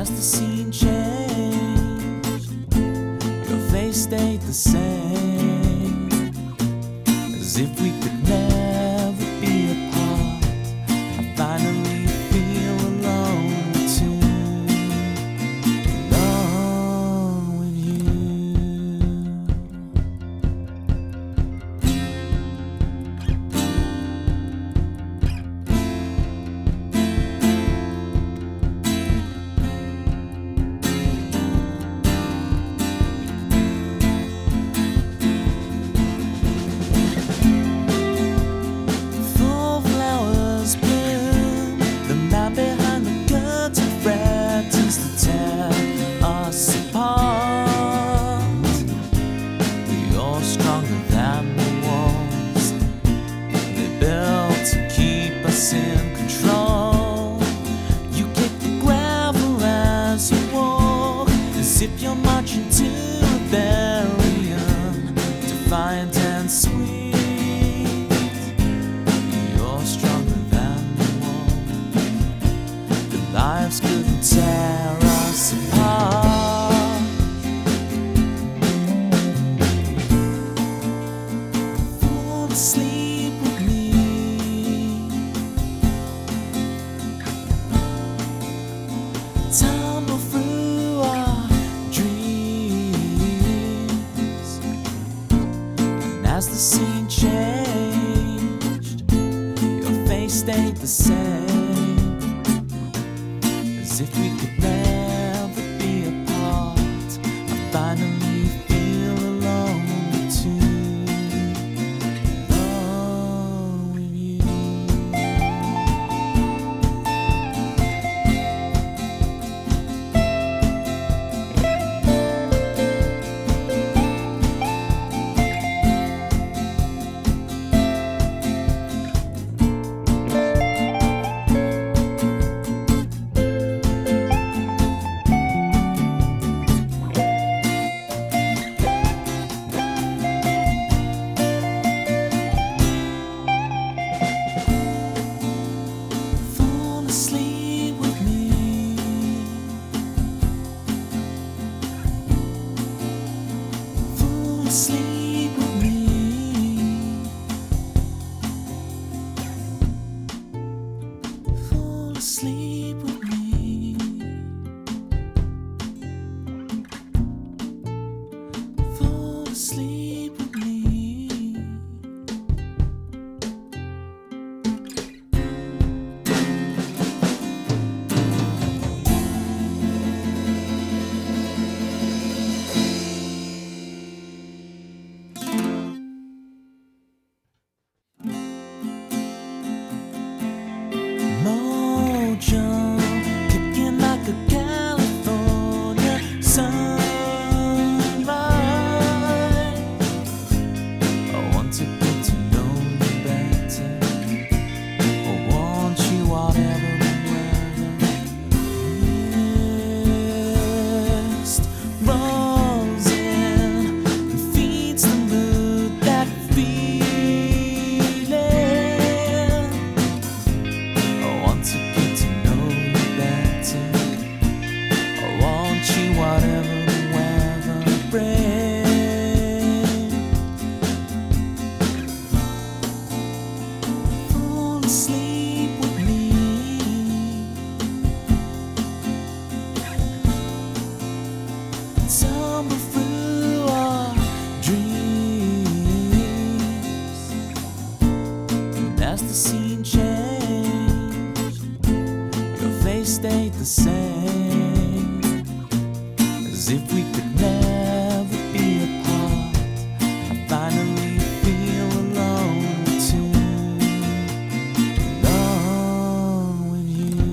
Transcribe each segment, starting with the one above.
as the scene changed, your face stayed the same, as if we could never be apart. I finally feel alone too, alone with you. If you're marching to rebellion, defiant and sweet, you're stronger than the wall. The lives couldn't tear us apart. Fall asleep with me, tumble through our as the scene changed, your face stayed the same, as if we could never be apart. I finally feel alone too, alone with you. Sleep with me, fall asleep with me, fall asleep with me, fall asleep with me. Kicking like a California sunrise. I want to get to know you better. I want you whatever and wherever. Mist rolls in and feeds the mood, that feeling. I want to get to know you better. I want you whatever the weather brings. Fall asleep with me, tumble through our dreams, and as the scene changed, your face stayed the same, as if we could never be apart. I finally feel alone too, alone with you.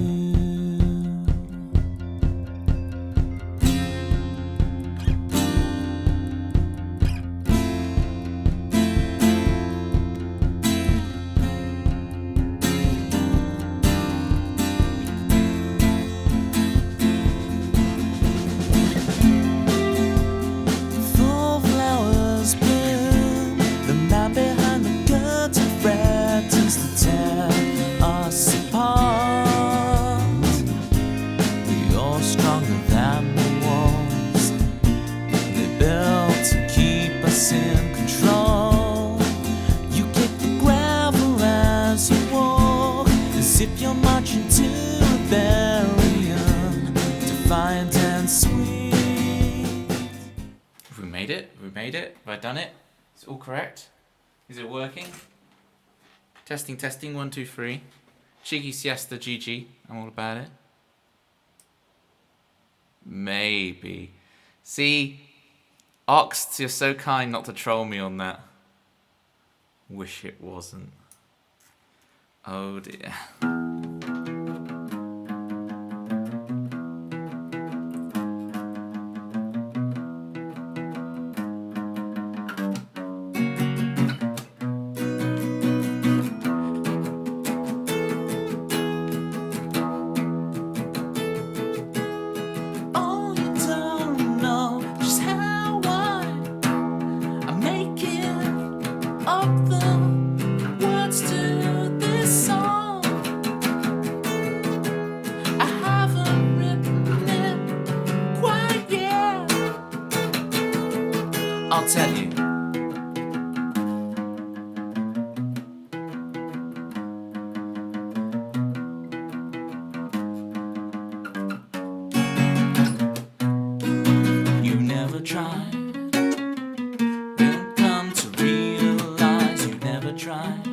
pliant and sweet. Have we made it? Have we made it? Have I done it? Is it all correct? Is it working? Testing, testing, 1, 2, 3. Cheeky siesta, GG. I'm all about it. Maybe. See, Ox, you're so kind not to troll me on that. Wish it wasn't. Oh dear. I'll tell you. You never tried. Will come to realize you never tried.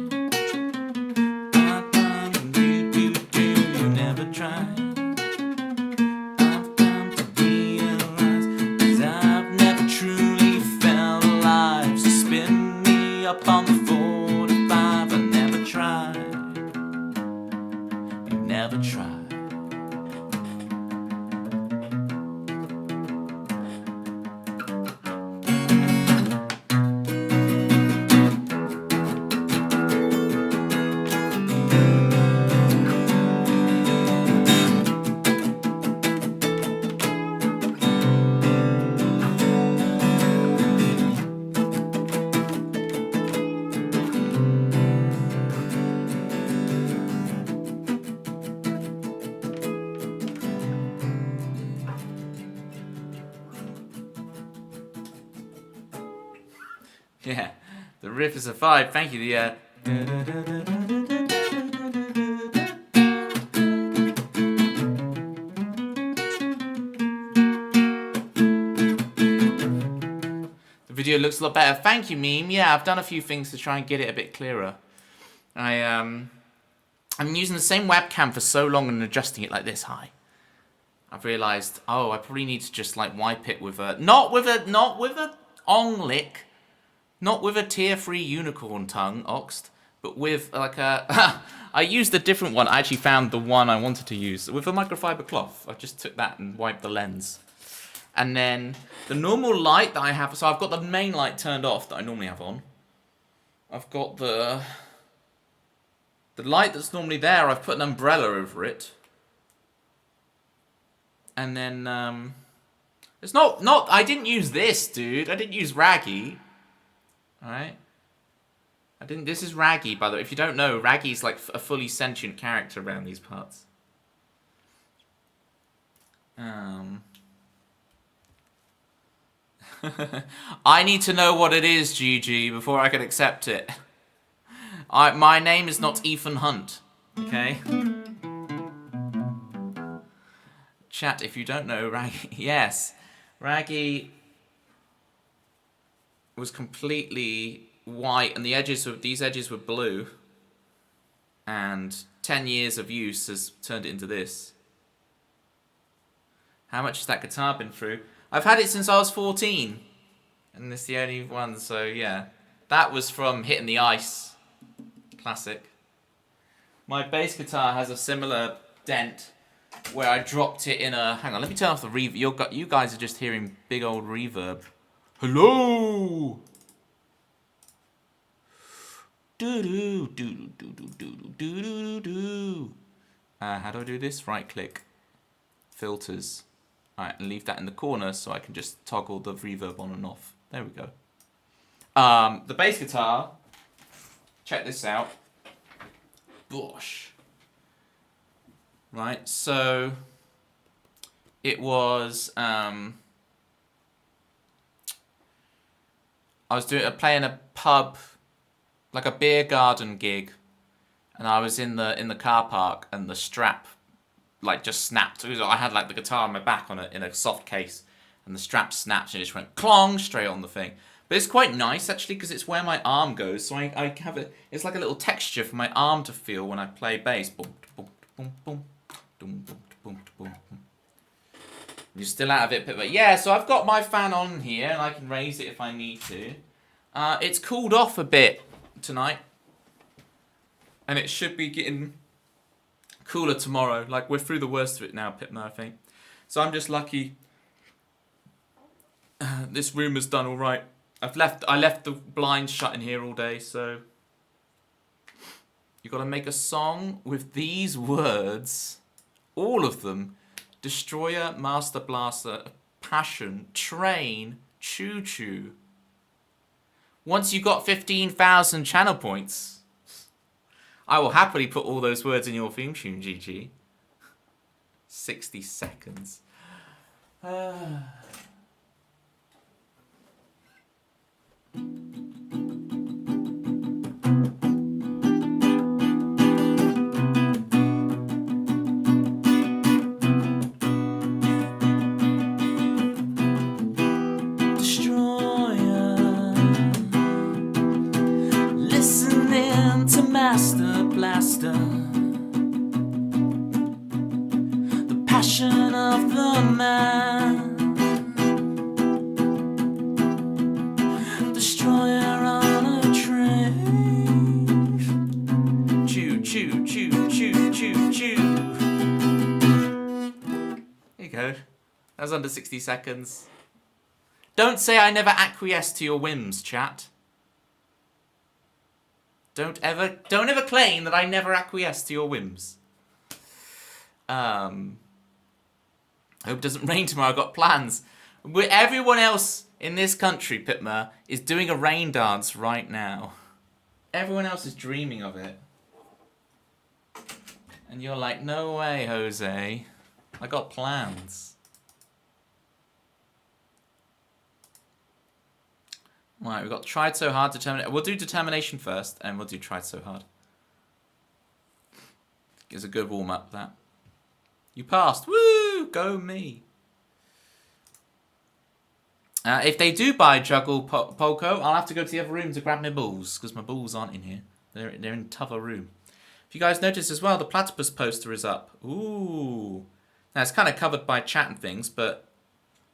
You never tried. I've come to realize 'cause I've never truly felt alive. So spin me up on the 45. I never tried. You never tried. Yeah, the riff is a vibe. Thank you. The video looks a lot better. Thank you, meme. Yeah, I've done a few things to try and get it a bit clearer. I'm using the same webcam for so long and adjusting it like this high. I've realised, oh, I probably need to just like wipe it with a not with a ong lick. Not with a tier 3 unicorn tongue, Oxt, but with like a... I used a different one. I actually found the one I wanted to use with a microfiber cloth. I just took that and wiped the lens. And then the normal light that I have... So I've got the main light turned off that I normally have on. I've got the light that's normally there. I've put an umbrella over it. And then... it's not... I didn't use this, dude. I didn't use Raggy. Alright? This is Raggy, by the way. If you don't know, Raggy's like a fully sentient character around these parts. I need to know what it is, GG, before I can accept it. My name is not Ethan Hunt. Okay? Chat, if you don't know, Raggy... Yes. Raggy... was completely white and these edges were blue, and 10 years of use has turned it into this. How much has that guitar been through? I've had it since I was 14 and it's the only one, so yeah, that was from Hitting the Ice. Classic. My bass guitar has a similar dent where I dropped it in a... Hang on, let me turn off the reverb. You guys are just hearing big old reverb. Hello. Do do do do do do do do do. How do I do this? Right click, filters. All right, and leave that in the corner so I can just toggle the reverb on and off. There we go. The bass guitar. Check this out. Bosh. Right, so it was. I was playing a pub, like a beer garden gig, and I was in the car park, and the strap like just snapped. I had like the guitar on my back in a soft case, and the strap snapped and it just went clong straight on the thing. But it's quite nice actually because it's where my arm goes, so I have it. It's like a little texture for my arm to feel when I play bass. Boom, boom, boom, boom, boom, boom, boom, boom. You're still out of it, but yeah. So I've got my fan on here, and I can raise it if I need to. It's cooled off a bit tonight, and it should be getting cooler tomorrow. Like we're through the worst of it now, Pitma, I think. So I'm just lucky. This room has done all right. I left the blinds shut in here all day, so you got to make a song with these words, all of them: Destroyer, Master Blaster, Passion, Train, Choo Choo. Once you got 15,000 channel points, I will happily put all those words in your theme tune, GG. 60 seconds. Master Blaster, the passion of the man, destroyer on a train. Choo, choo, choo, choo, choo, choo. There you go. That was under 60 seconds. Don't say I never acquiesce to your whims, chat. Don't ever claim that I never acquiesce to your whims. Hope it doesn't rain tomorrow. I've got plans. Everyone else in this country, Pitma, is doing a rain dance right now. Everyone else is dreaming of it. And you're like, no way, Jose. I got plans. Right, we've got tried so hard, determination. We'll do determination first, and we'll do tried so hard. Gives a good warm up, that. You passed. Woo! Go me. If they do buy Juggle Polko, I'll have to go to the other room to grab my balls, because my balls aren't in here. They're in t'other room. If you guys notice as well, the platypus poster is up. Ooh. Now, it's kind of covered by chat and things, but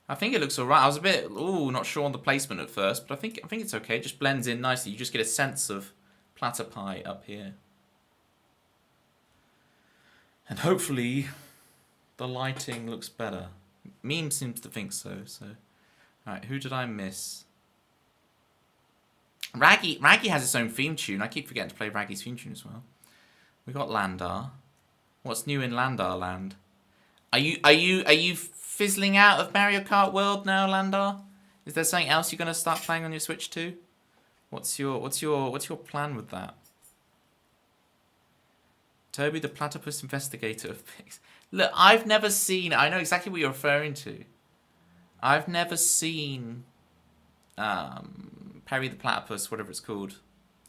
I think it looks alright. I was a bit, not sure on the placement at first, but I think it's okay. It just blends in nicely. You just get a sense of platypi up here. And hopefully, the lighting looks better. Meme seems to think so. Alright, who did I miss? Raggy has its own theme tune. I keep forgetting to play Raggy's theme tune as well. We got Landar. What's new in Landar land? Are you fizzling out of Mario Kart World now, Landar? Is there something else you're gonna start playing on your Switch too? What's your plan with that? Toby the Platypus Investigator of Pigs. Look, I've never seen. I know exactly what you're referring to. I've never seen Perry the Platypus, whatever it's called,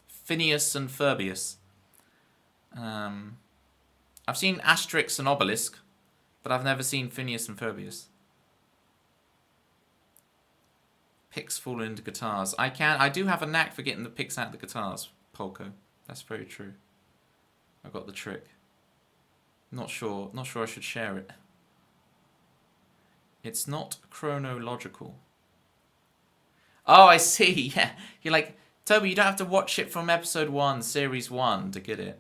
Phineas and Ferbius. I've seen Asterix and Obelisk, but I've never seen Phineas and Ferbius. Picks fall into guitars. I do have a knack for getting the picks out of the guitars, Polko. That's very true. I got the trick. Not sure I should share it. It's not chronological. Oh, I see. Yeah. You're like, Toby, you don't have to watch it from episode 1, series 1 to get it.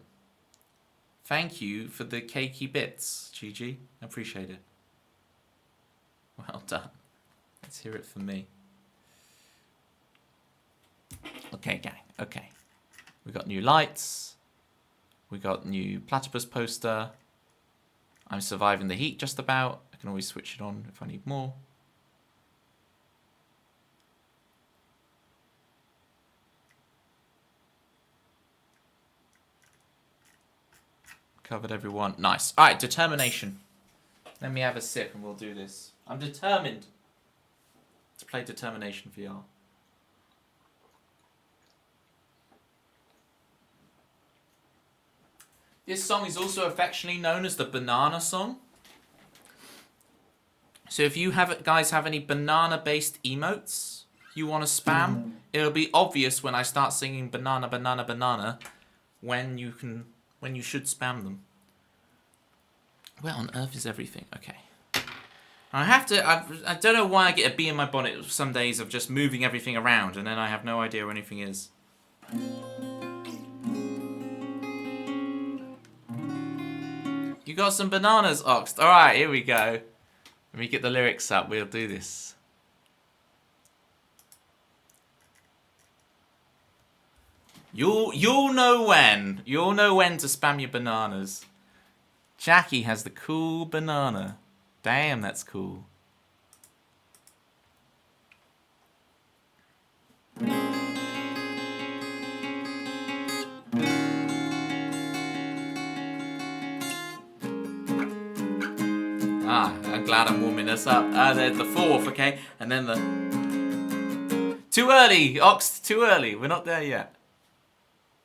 Thank you for the cakey bits, GG. I appreciate it. Well done. Let's hear it from me. Okay, gang. Okay. We got new lights. We got new platypus poster. I'm surviving the heat just about. I can always switch it on if I need more. Covered everyone. Nice. Alright, determination. Let me have a sip and we'll do this. I'm determined to play Determination VR. This song is also affectionately known as the Banana Song. So if you guys have any banana-based emotes you want to spam, it'll be obvious when I start singing banana, banana, banana, when you should spam them. Where on earth is everything? Okay. I don't know why I get a bee in my bonnet some days of just moving everything around and then I have no idea where anything is. You got some bananas, Ox. Alright, here we go. Let me get the lyrics up, we'll do this. You'll know when. You'll know when to spam your bananas. Jackie has the cool banana. Damn, that's cool. I'm glad I'm warming this up. There's the fourth, okay? And then the... Too early, Ox, too early. We're not there yet.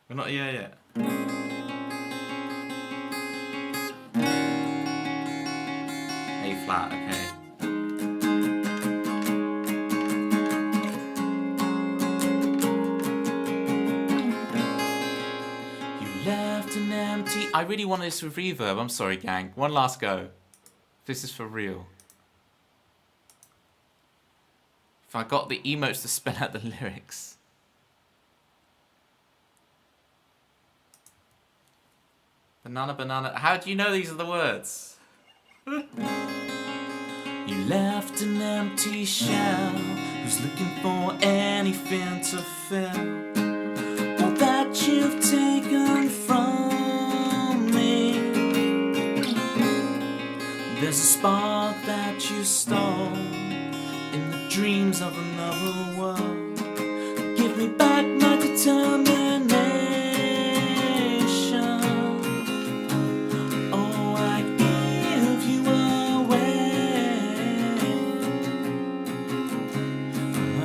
We're not here yet. A flat, okay. You left an empty... I really wanted this with reverb. I'm sorry, gang. One last go. This is for real. If I got the emotes to spell out the lyrics. Banana, banana. How do you know these are the words? You left an empty shell. Who's looking for anything to fill all that you've taken from me? There's a spark that you stole in the dreams of another world. Give me back my determination. Oh, I give you away.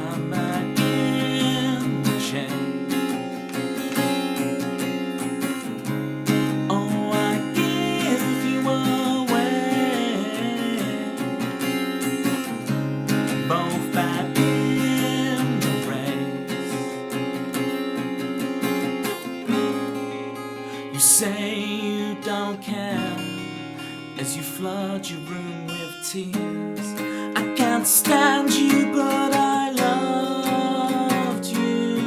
I'm back in the chain. Oh, I give you away. Both back in the race. You say you don't care as you flood your room with tears. I can't stand you, but I loved you.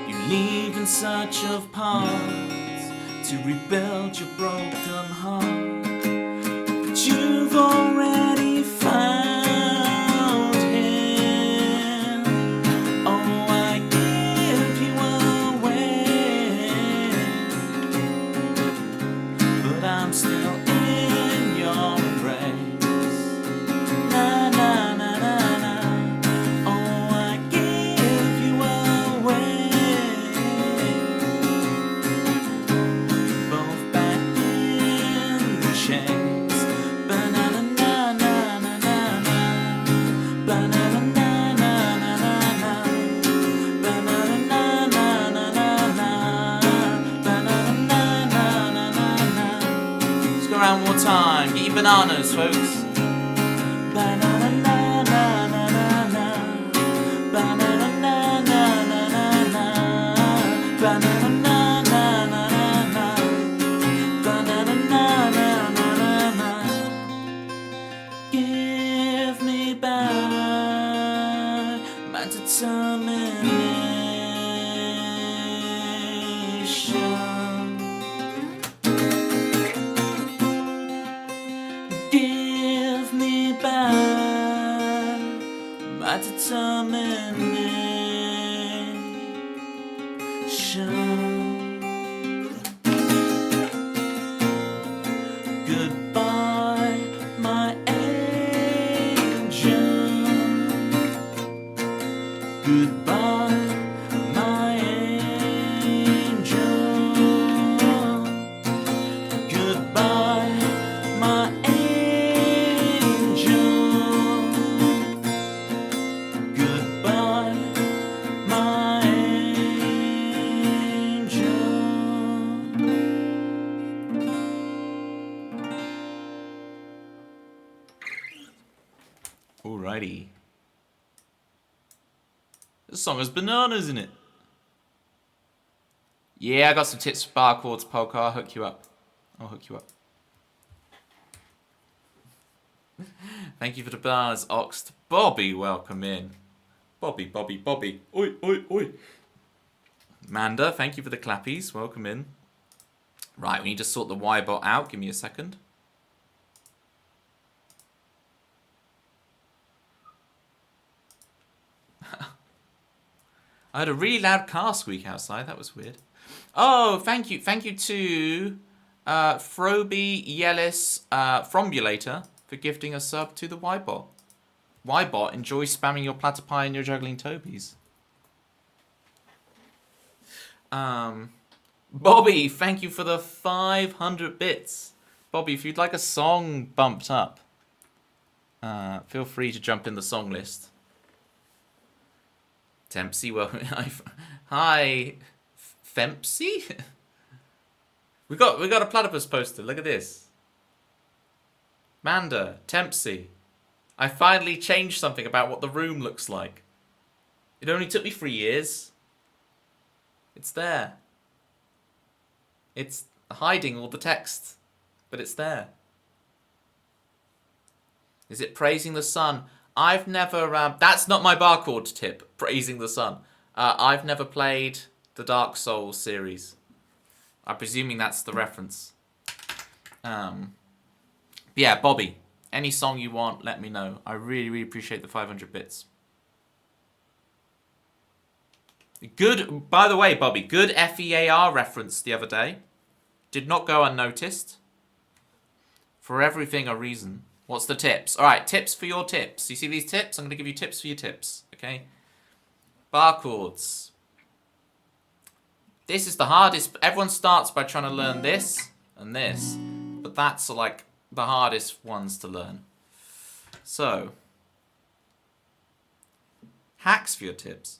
You leave in search of parts to rebuild your broken heart, but you've already found him. Oh, I give you away, but I'm still in your embrace. Na na na na na. Oh, I give you away. Both back in the chains. Banana na na na na na. Banana na na na na na. Banana na na na na na. Banana na na na na na. Let's go around one more time. Get your bananas, folks. Banana na na na na na. Banana na na na na na. Banana na na na na na. Banana na na na na na. Give me back my determination. Give me back my determination. Goodbye, my angel. Goodbye, my angel. Goodbye, my angel. Goodbye. Alrighty. This song has bananas in it. Yeah, I got some tips for bar chords, Polka. I'll hook you up. Thank you for the bars, Oxt. Bobby, welcome in. Bobby. Oi, oi, oi. Manda, thank you for the clappies. Welcome in. Right, we need to sort the Y-bot out. Give me a second. I heard a really loud car squeak outside. That was weird. Oh, thank you. Thank you to Froby Yellis Frombulator for gifting a sub to the Y-bot. Y-bot, enjoy spamming your platter pie and your juggling Tobies. Bobby, thank you for the 500 bits. Bobby, if you'd like a song bumped up, feel free to jump in the song list. Tempsy, well, hi, Fempsy? we got a platypus poster. Look at this. Manda, Tempsy. I finally changed something about what the room looks like. It only took me 3 years. It's there. It's hiding all the text, but it's there. Is it praising the sun? I've never... that's not my bar chord tip, praising the sun. I've never played the Dark Souls series. I'm presuming that's the reference. Yeah, Bobby, any song you want, let me know. I really, really appreciate the 500 bits. Good, by the way, Bobby, good FEAR reference the other day. Did not go unnoticed. For everything a reason. What's the tips? All right, tips for your tips. You see these tips? I'm going to give you tips for your tips, okay? Bar chords. This is the hardest. Everyone starts by trying to learn this and this, but that's like the hardest ones to learn. So, hacks for your tips.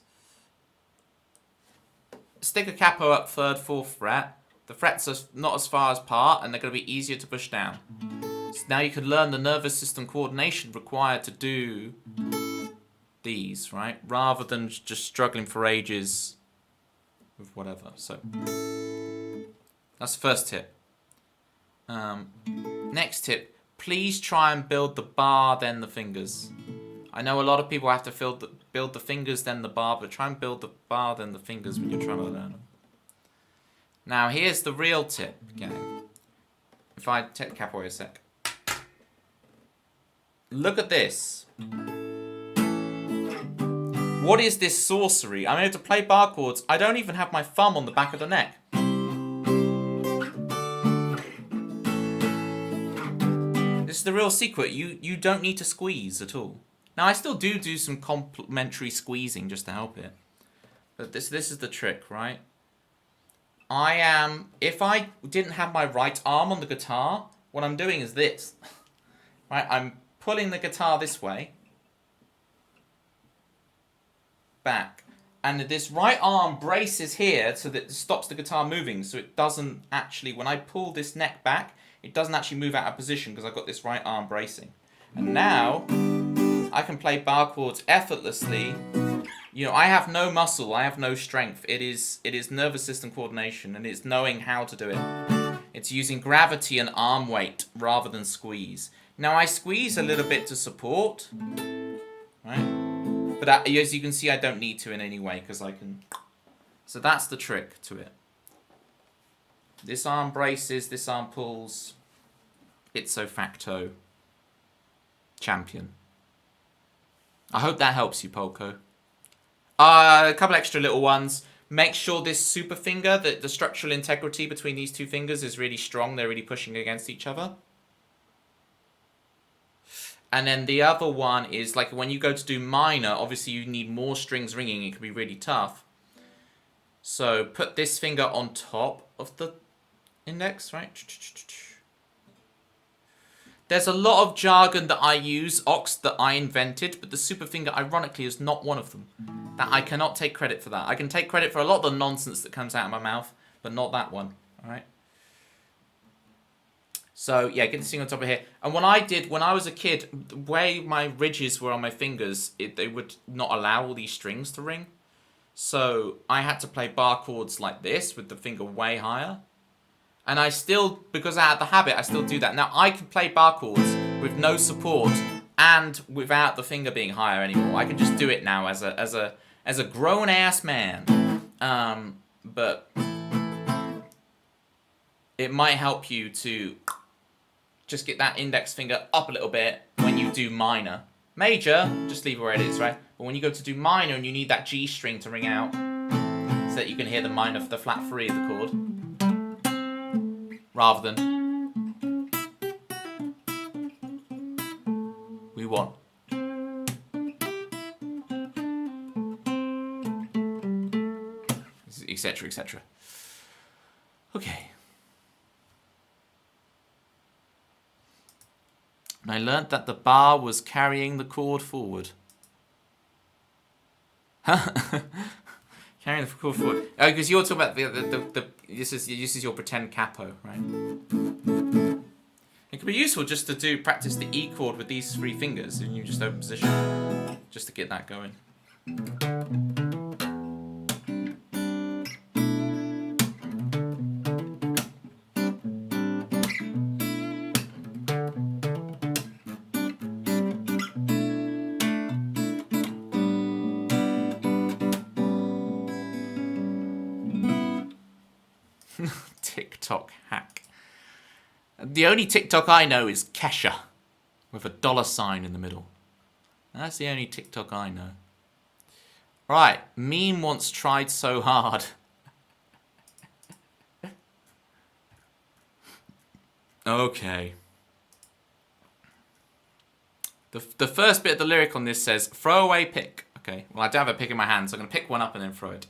Stick a capo up 3rd, 4th fret. The frets are not as far apart and they're going to be easier to push down. So now you can learn the nervous system coordination required to do these, right? Rather than just struggling for ages with whatever. So that's the first tip. Next tip, please try and build the bar, then the fingers. I know a lot of people have to build the fingers, then the bar, but try and build the bar, then the fingers when you're trying to learn them. Now, here's the real tip, gang. If I take the cap away a sec. Look at this. What is this sorcery? I'm able to play bar chords. I don't even have my thumb on the back of the neck. This is the real secret. You don't need to squeeze at all. Now, I still do some complementary squeezing just to help it. But this is the trick, right? If I didn't have my right arm on the guitar, what I'm doing is this. Right? I'm pulling the guitar this way. Back. And this right arm braces here so that it stops the guitar moving. So it doesn't actually, when I pull this neck back, it doesn't actually move out of position because I've got this right arm bracing. And now, I can play bar chords effortlessly. You know, I have no muscle, I have no strength. It is nervous system coordination, and it's knowing how to do it. It's using gravity and arm weight rather than squeeze. Now, I squeeze a little bit to support, right? But as you can see, I don't need to in any way, because I can... So that's the trick to it. This arm braces, this arm pulls. Ipso facto. Champion. I hope that helps you, Polko. A couple extra little ones. Make sure this super finger, the structural integrity between these two fingers is really strong. They're really pushing against each other. And then the other one is, like, when you go to do minor, obviously you need more strings ringing. It can be really tough. So put this finger on top of the index, right? There's a lot of jargon that I use, Ox, that I invented, but the super finger, ironically, is not one of them. That I cannot take credit for that. I can take credit for a lot of the nonsense that comes out of my mouth, but not that one, all right? So yeah, get this thing on top of here. And when I was a kid, the way my ridges were on my fingers, they would not allow all these strings to ring. So I had to play bar chords like this with the finger way higher. And I still, because I had the habit, I still do that. Now I can play bar chords with no support and without the finger being higher anymore. I can just do it now as a grown ass man. But it might help you to just get that index finger up a little bit when you do minor. Major, just leave it where it is, right? But when you go to do minor and you need that G string to ring out so that you can hear the minor, the flat 3 of the chord, rather than we want. Etc, etc. Okay. And I learnt that the bar was carrying the chord forward. Huh? Carrying the chord forward. Oh, because you're talking about this is your pretend capo, right? It could be useful just to practice the E chord with these 3 fingers and you just open position, just to get that going. TikTok hack. The only TikTok I know is Kesha, with a $sign in the middle. That's the only TikTok I know. Right, meme once tried so hard. Okay. The first bit of the lyric on this says, throw away pick. Okay, well I don't have a pick in my hand, so I'm going to pick one up and then throw it.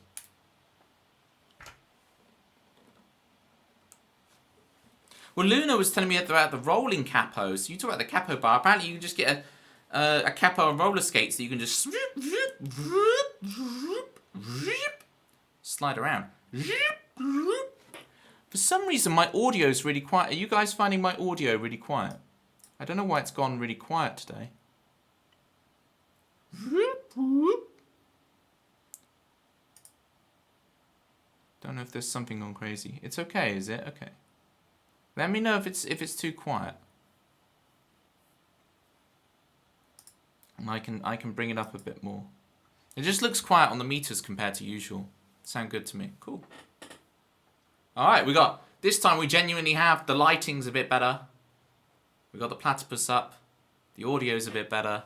Well, Luna was telling me about the rolling capos. You talk about the capo bar. Apparently, you can just get a capo on roller skates that you can just slide around. For some reason, my audio is really quiet. Are you guys finding my audio really quiet? I don't know why it's gone really quiet today. Don't know if there's something gone crazy. It's okay, is it? Okay. Let me know if it's too quiet. And I can bring it up a bit more. It just looks quiet on the meters compared to usual. Sound good to me. Cool. Alright, this time we genuinely have the lighting's a bit better. We got the platypus up. The audio's a bit better.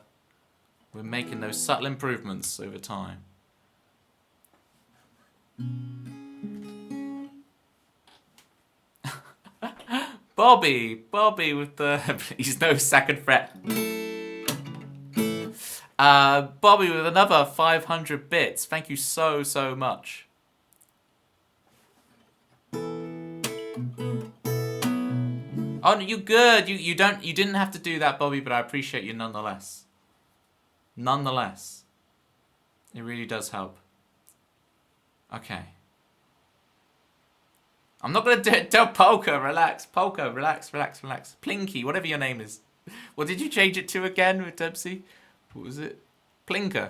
We're making those subtle improvements over time. Bobby with the he's no second fret. Bobby with another 500 bits. Thank you so much. Oh, you good. You didn't have to do that, Bobby, but I appreciate you nonetheless. Nonetheless. It really does help. Okay. I'm not going to tell Polka, relax. Polka, relax. Plinky, whatever your name is. What did you change it to again with Dempsey? What was it? Plinker.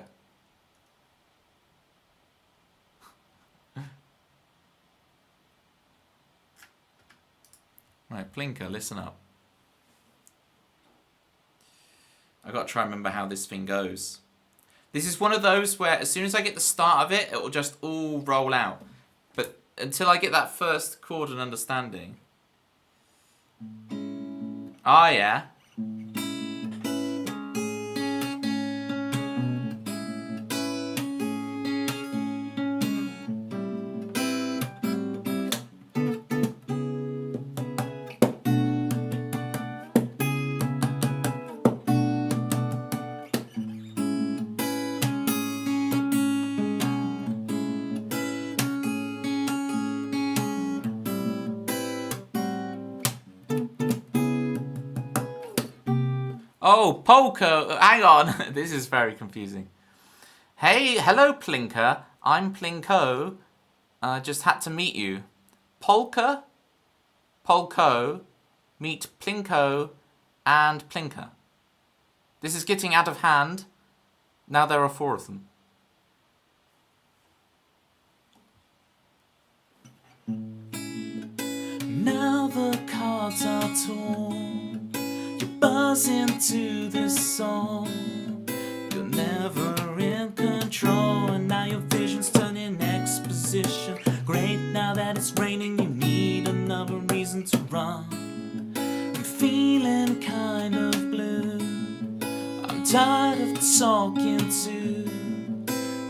Right, Plinker, listen up. I got to try and remember how this thing goes. This is one of those where as soon as I get the start of it, it will just all roll out. But until I get that first chord and understanding. Oh yeah. Oh, polka! Hang on, this is very confusing. Hey, hello, Plinker. I'm Plinko. Just had to meet you. Polka, Polko, meet Plinko and Plinker. This is getting out of hand. Now there are 4 of them. Now the cards are torn. You buzz into this song. You're never in control, and now your vision's turning exposition. Great, now that it's raining, you need another reason to run. I'm feeling kind of blue. I'm tired of talking to.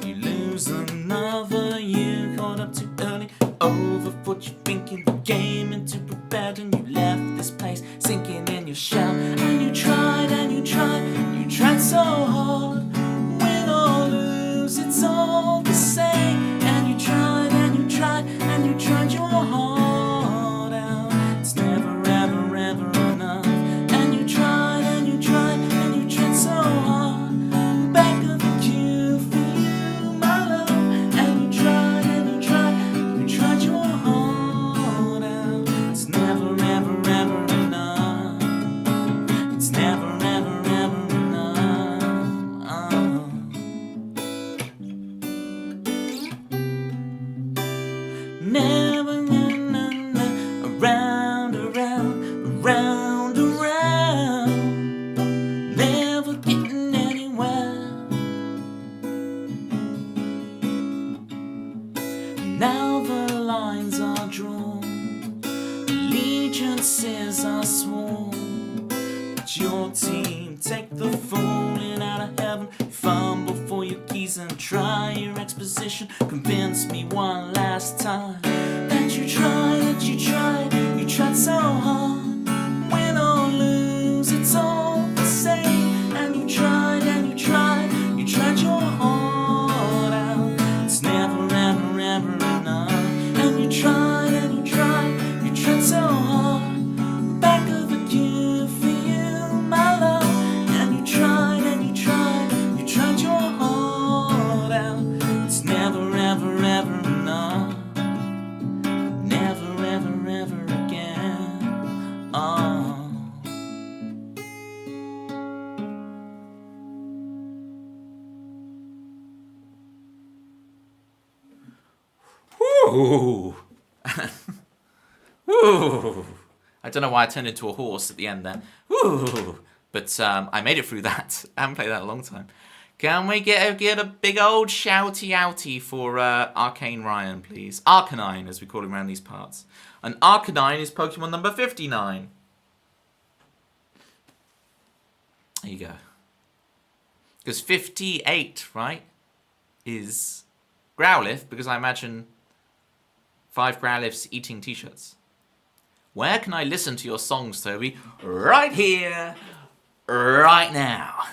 You lose another you, caught up too early. Overthought you thinking the game into prepared, and you left this place sinking in your shell. And you tried and you tried, you tried so hard. Win or lose, it's all the same. And you tried and you tried and you tried your heart out. It's never ever ever enough. And you tried and you tried and you tried so hard. Back of the queue for you, my love. And you tried and you tried your heart out. It's never ever ever enough. It's never ever ever enough. Never around, around, around. Never getting anywhere. Now the lines are drawn, allegiances are sworn. But your team take the falling out of heaven. You fumble for your keys and try your exposition. Convince me one last time that you tried, you tried so hard. Win or lose, it's all the same. And you tried your heart out. It's never ever ever enough. And you tried so hard. Back of the queue for you, my love. And you tried your heart out. It's never ever ever enough. Never ever ever again. Woo! Woo! I don't know why I turned into a horse at the end there. Woo! But I made it through that. I haven't played that in a long time. Can we get a big old shouty outy for Arcane Ryan, please? Arcanine, as we call him around these parts. And Arcanine is Pokemon number 59. There you go. Because 58, right, is Growlithe, because I imagine 5 Growliths eating t-shirts. Where can I listen to your songs, Toby? Right here, right now.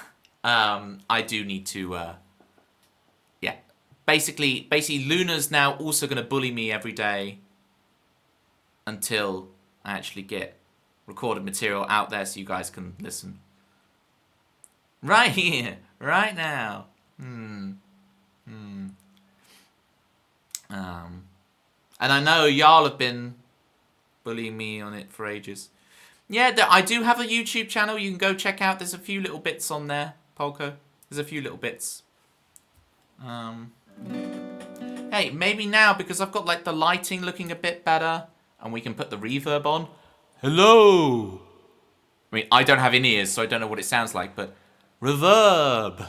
I do need to, yeah. Basically, Luna's now also going to bully me every day until I actually get recorded material out there so you guys can listen. Right here, right now. And I know y'all have been bullying me on it for ages. Yeah, I do have a YouTube channel you can go check out. There's a few little bits on there, Polko. There's a few little bits. Hey, maybe now, because I've got like the lighting looking a bit better, and we can put the reverb on. Hello! I mean, I don't have in-ears, so I don't know what it sounds like, but... Reverb!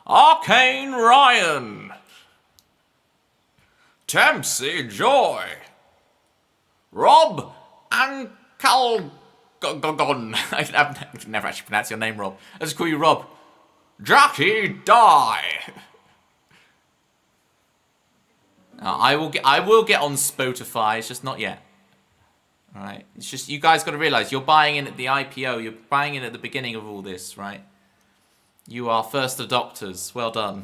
Arcane Ryan! Tempsy Joy! Rob and Calgon. I've never actually pronounced your name, Rob. I'll just call you Rob. Jackie Die. I will get on Spotify. It's just not yet. All right. It's just you guys got to realize you're buying in at the IPO. You're buying in at the beginning of all this, right? You are first adopters. Well done.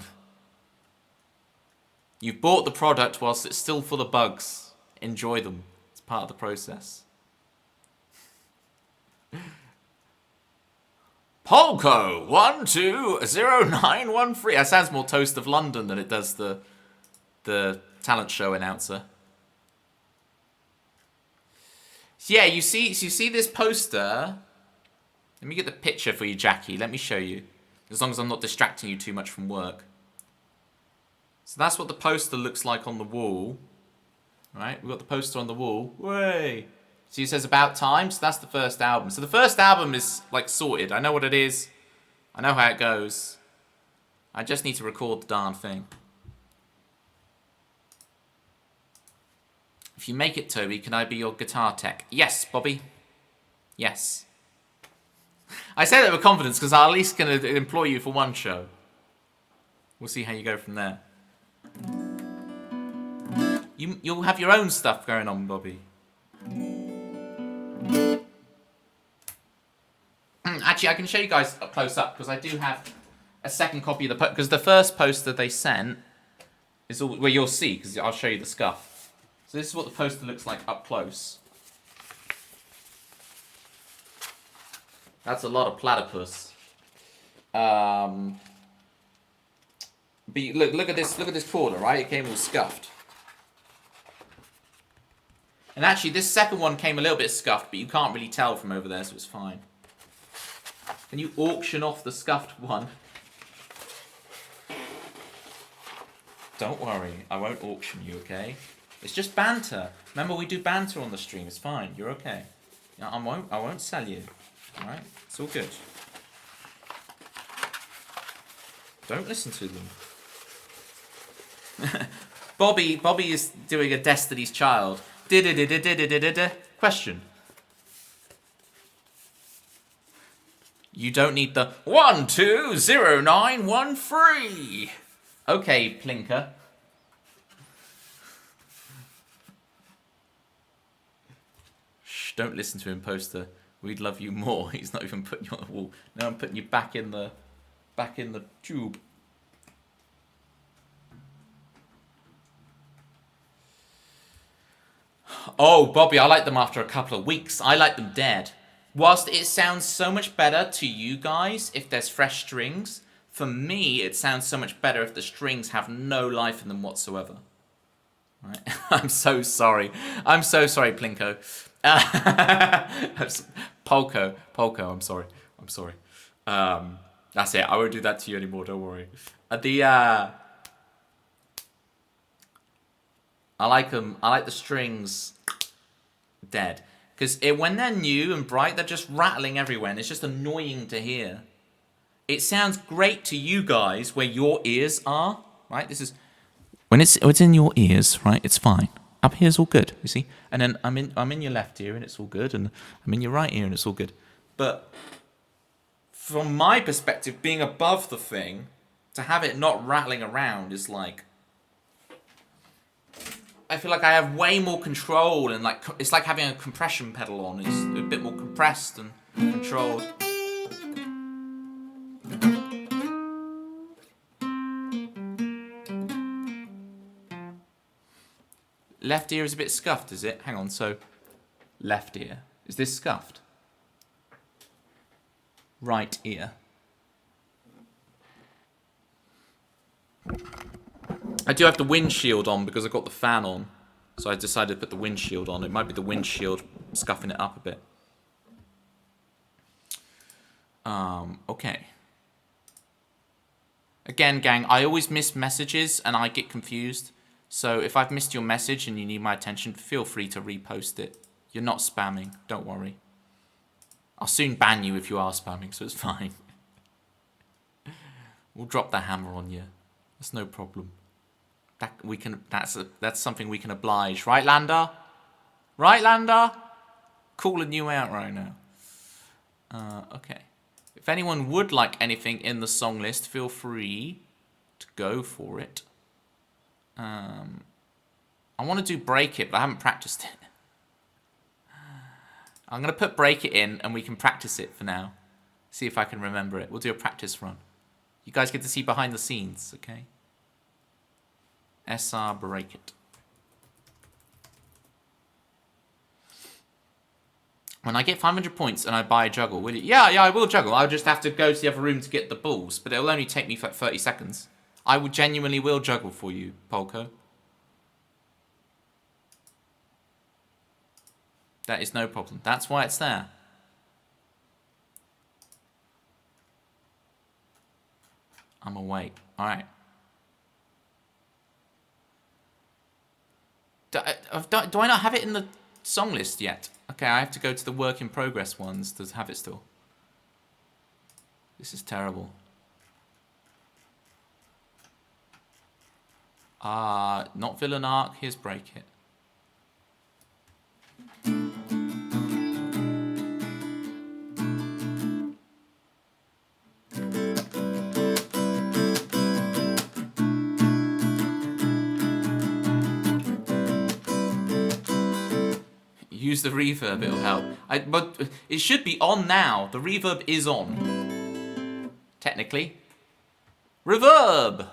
You've bought the product whilst it's still full of bugs. Enjoy them. It's part of the process. Polko 120913. That sounds more Toast of London than it does the talent show announcer. So yeah, you see this poster. Let me get the picture for you, Jackie. Let me show you. As long as I'm not distracting you too much from work. So that's what the poster looks like on the wall. Right, we've got the poster on the wall. Way. See, it says About Time, so that's the first album. So the first album is, like, sorted. I know what it is. I know how it goes. I just need to record the darn thing. If you make it, Toby, can I be your guitar tech? Yes, Bobby. Yes. I say that with confidence because I'm at least going to employ you for one show. We'll see how you go from there. You'll have your own stuff going on, Bobby. Actually, I can show you guys up close up because I do have a second copy of the because the first poster they sent is all well you'll see because I'll show you the scuff. So this is what the poster looks like up close. That's a lot of platypus. But look at this corner, right? It came all scuffed. And actually, this second one came a little bit scuffed, but you can't really tell from over there, so it's fine. Can you auction off the scuffed one? Don't worry, I won't auction you, okay? It's just banter. Remember, we do banter on the stream. It's fine. You're okay. I won't sell you. All right? It's all good. Don't listen to them. Bobby is doing a Destiny's Child. Question. You don't need the 120913. Okay, Plinker. Shh, don't listen to him, poster. We'd love you more. He's not even putting you on the wall. Now I'm putting you back in the tube. Oh, Bobby, I like them after a couple of weeks. I like them dead. Whilst it sounds so much better to you guys if there's fresh strings, for me, it sounds so much better if the strings have no life in them whatsoever. Right? I'm so sorry. I'm so sorry, Plinko. Polko, I'm sorry. I'm sorry. That's it. I won't do that to you anymore. Don't worry. I like them. I like the strings dead. Because when they're new and bright, they're just rattling everywhere, and it's just annoying to hear. It sounds great to you guys where your ears are, right? This is when it's in your ears, right? It's fine. Up here's all good, you see. And then I'm in your left ear and it's all good, and I'm in your right ear and it's all good. But from my perspective, being above the thing, to have it not rattling around is like. I feel like I have way more control, and like it's like having a compression pedal on. It's a bit more compressed and controlled. Left ear is a bit scuffed, is it? Hang on, so left ear. Is this scuffed? Right ear. I do have the windshield on because I've got the fan on. So I decided to put the windshield on. It might be the windshield scuffing it up a bit. Okay. Again, gang, I always miss messages and I get confused. So if I've missed your message and you need my attention, feel free to repost it. You're not spamming, don't worry. I'll soon ban you if you are spamming, so it's fine. We'll drop the hammer on you. That's no problem. That's something we can oblige, right, Landa? Right, Landa? Calling you out right now. Okay. If anyone would like anything in the song list, feel free to go for it. I want to do Break It, but I haven't practiced it. I'm going to put Break It in, and we can practice it for now. See if I can remember it. We'll do a practice run. You guys get to see behind the scenes, okay? SR Break It. When I get 500 points and I buy a juggle, will you? Yeah, I will juggle. I'll just have to go to the other room to get the balls, but it'll only take me for 30 seconds. I will genuinely will juggle for you, Polko. That is no problem. That's why it's there. I'm awake. All right. Do I not have it in the song list yet? Okay, I have to go to the work in progress ones to have it still. This is terrible. Not villain arc. Here's break it. Use the reverb, it'll help. But it should be on now. The reverb is on. Technically. Reverb!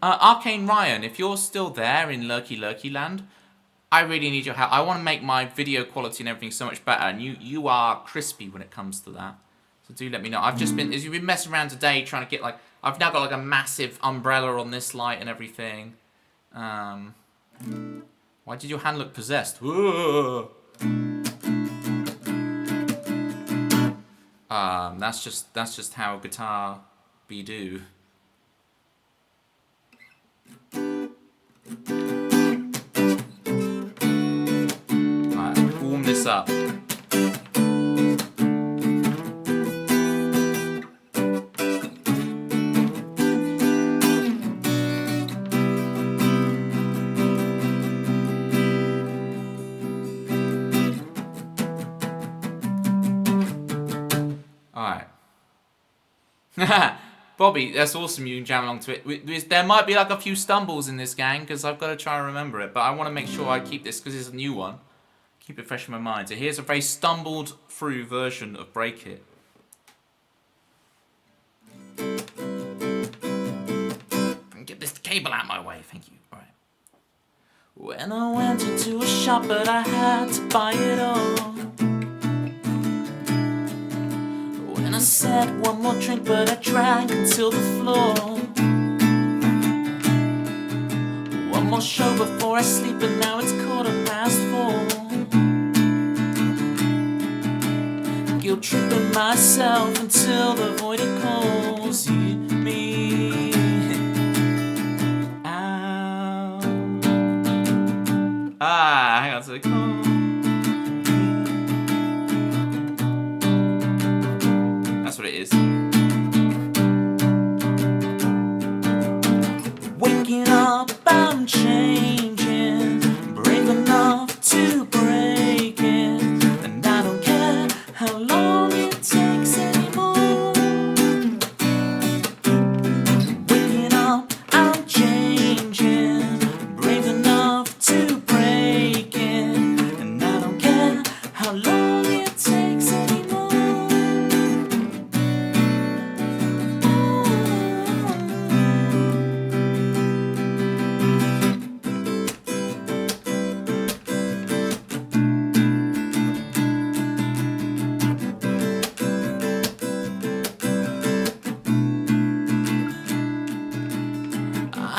Arcane Ryan, if you're still there in Lurky Land, I really need your help. I want to make my video quality and everything so much better, and you are crispy when it comes to that. So do let me know. I've just been, as you've been messing around today, trying to get like, I've now got like a massive umbrella on this light and everything. Why did your hand look possessed? That's just how guitar be do. Warm this up. Alright. Bobby, that's awesome you can jam along to it. There might be like a few stumbles in this gang because I've got to try and remember it, but I want to make sure I keep this because it's a new one. Keep it fresh in my mind. So here's a very stumbled through version of Break It. Get this cable out of my way, thank you. All right. When I went into a shop, but I had to buy it all. When I said one more drink, but I drank until the floor. One more show before I sleep, and now it's 4:15. Guilt tripping myself until the void calls me out. Hang on, so it calls. That's what it is. Waking up, I'm changing, brave enough to break it, and I don't care how long it takes anymore. Waking up, I'm changing, brave enough to break it, and I don't care how long it takes anymore.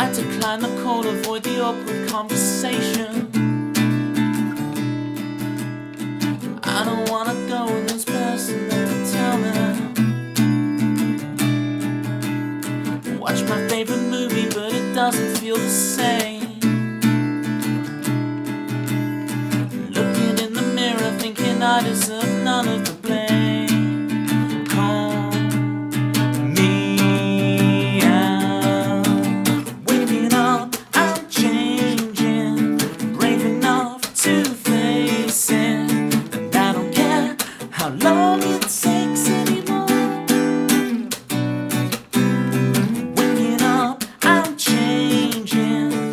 I decline the call, avoid the awkward conversation. I don't wanna go with this person that can tell me. Watch my favorite movie, but it doesn't feel the same. Looking in the mirror, thinking I deserve none of the blame. Call me out. Waking up, I'm changing, brave enough to face it, and I don't care how long it takes anymore. Waking up, I'm changing,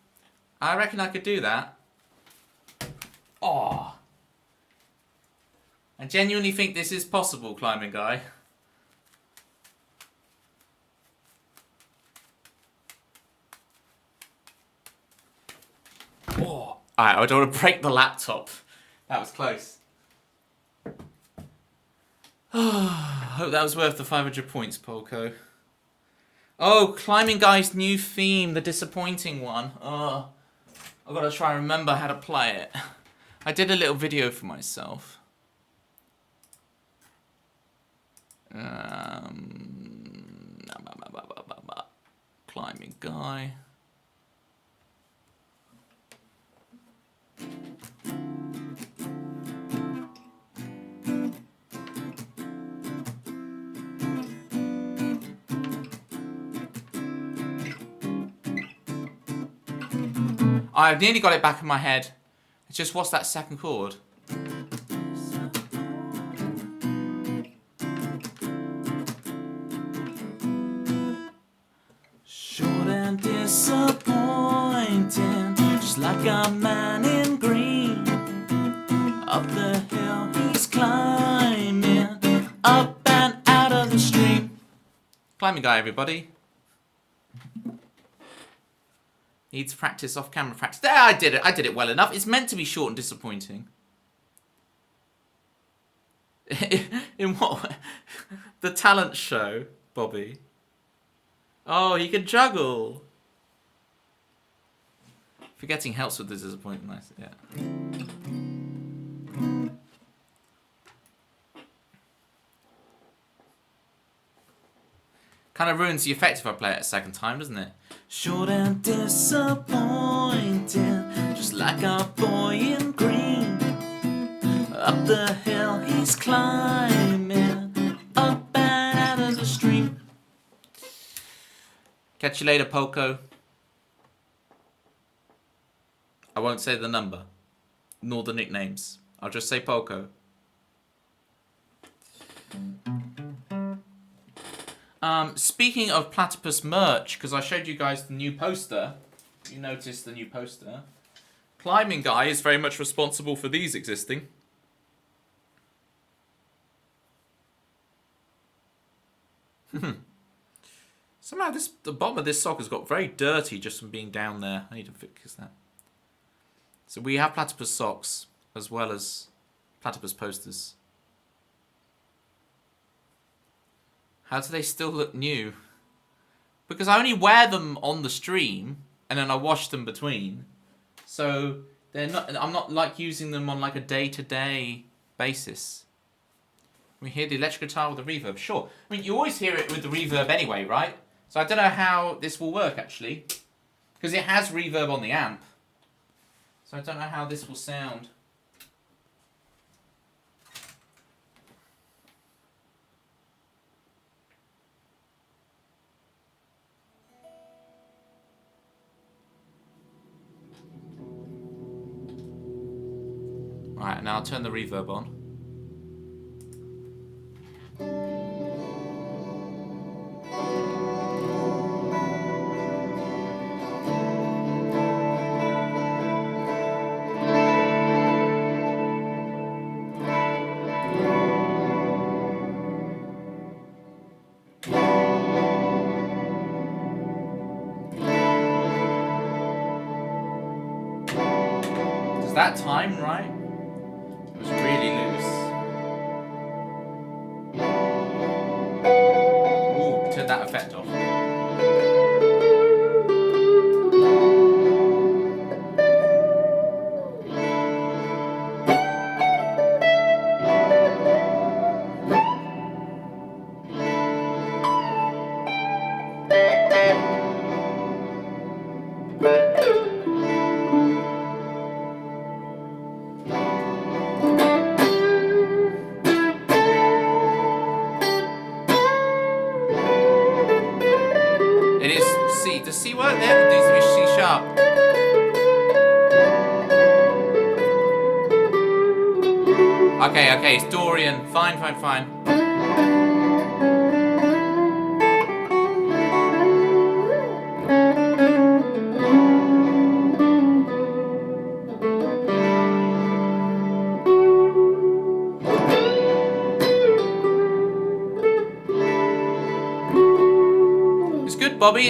I reckon I could do that. Oh. I genuinely think this is possible, climbing guy. Oh. Alright, I don't want to break the laptop. That was close. Hope that was worth the 500 points, Polko. Oh, climbing guy's new theme, the disappointing one. Oh, I've got to try and remember how to play it. I did a little video for myself. Climbing guy. I've nearly got it back in my head. It's just, what's that second chord? Short and disappointing, just like a man in green. Up the hill he's climbing, up and out of the stream. Climbing guy, everybody. Needs practice, off-camera practice. There, I did it. I did it well enough. It's meant to be short and disappointing. In what way? The talent show, Bobby. Oh, he can juggle. Forgetting helps with the disappointment. Nice, yeah. Kind of ruins the effect if I play it a second time, doesn't it? Short and disappointing, just like a boy in green. Up the hill he's climbing, up and out of the stream. Catch you later, Poco. I won't say the number, nor the nicknames. I'll just say Poco. Speaking of Platypus merch, because I showed you guys the new poster. You noticed the new poster. Climbing Guy is very much responsible for these existing. Somehow the bottom of this sock has got very dirty just from being down there. I need to fix that. So we have Platypus socks as well as Platypus posters. How do they still look new? Because I only wear them on the stream and then I wash them between. So they're not. I'm not like using them on like a day-to-day basis. We hear the electric guitar with the reverb. Sure. I mean, you always hear it with the reverb anyway, right? So I don't know how this will work actually, because it has reverb on the amp. So I don't know how this will sound. Alright, now I'll turn the reverb on. Does that time right? It was really loose. Ooh, turn that effect off. It is C. Does C work there? It needs to be C sharp. Okay, it's Dorian. Fine. Bobby,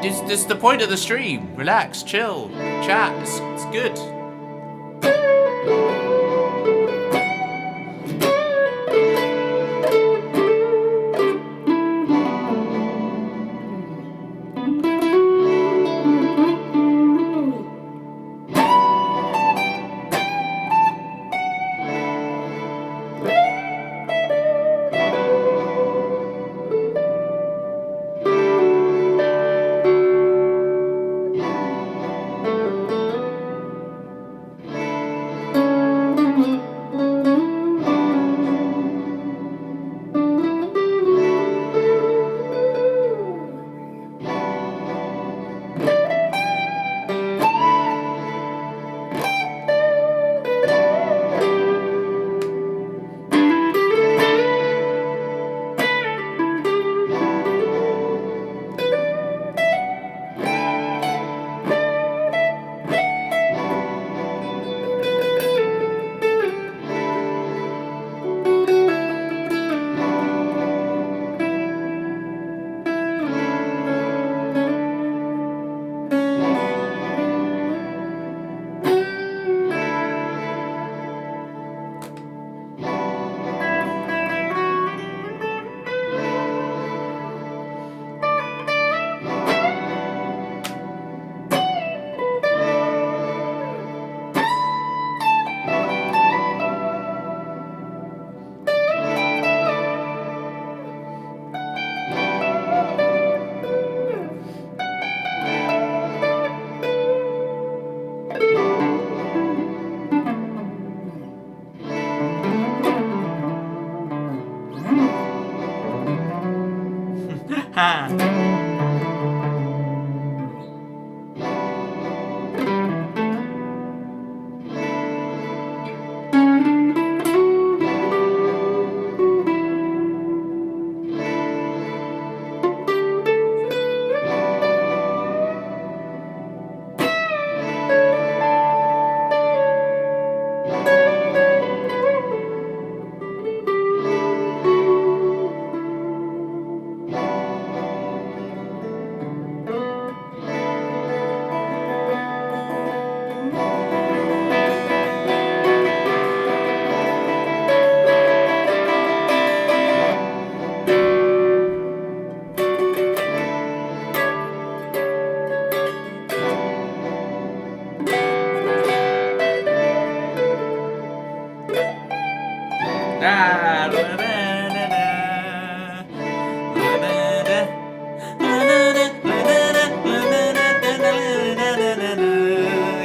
this is the point of the stream. Relax, chill, chat. It's good.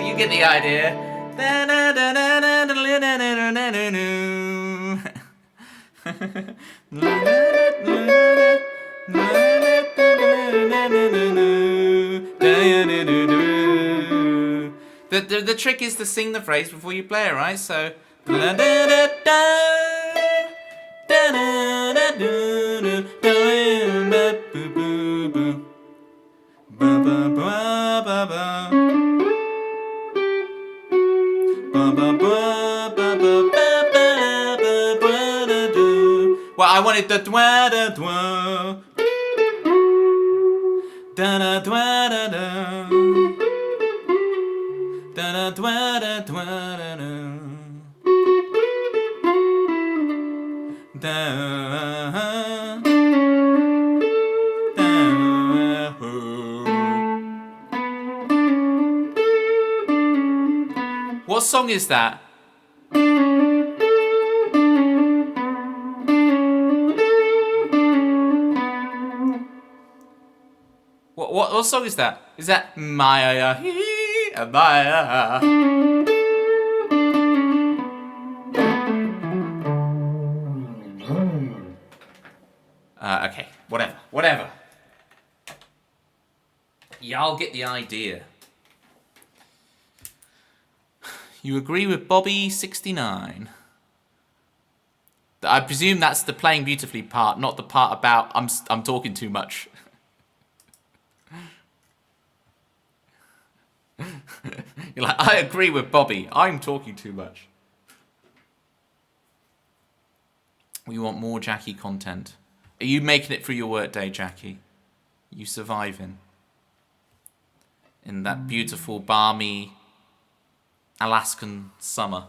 You get the idea. The trick is to sing the phrase before you play it, right? So. Well, I wanted the dwa da dwa da da dwa da da da da dwa da dwa da da da. What song is that? What song is that? Is that Maya? Maya. Okay, whatever. Y'all get the idea. You agree with Bobby69? I presume that's the playing beautifully part, not the part about I'm talking too much. You're like, I agree with Bobby. I'm talking too much. We want more Jackie content. Are you making it through your work day, Jackie? you surviving in that beautiful, balmy Alaskan summer.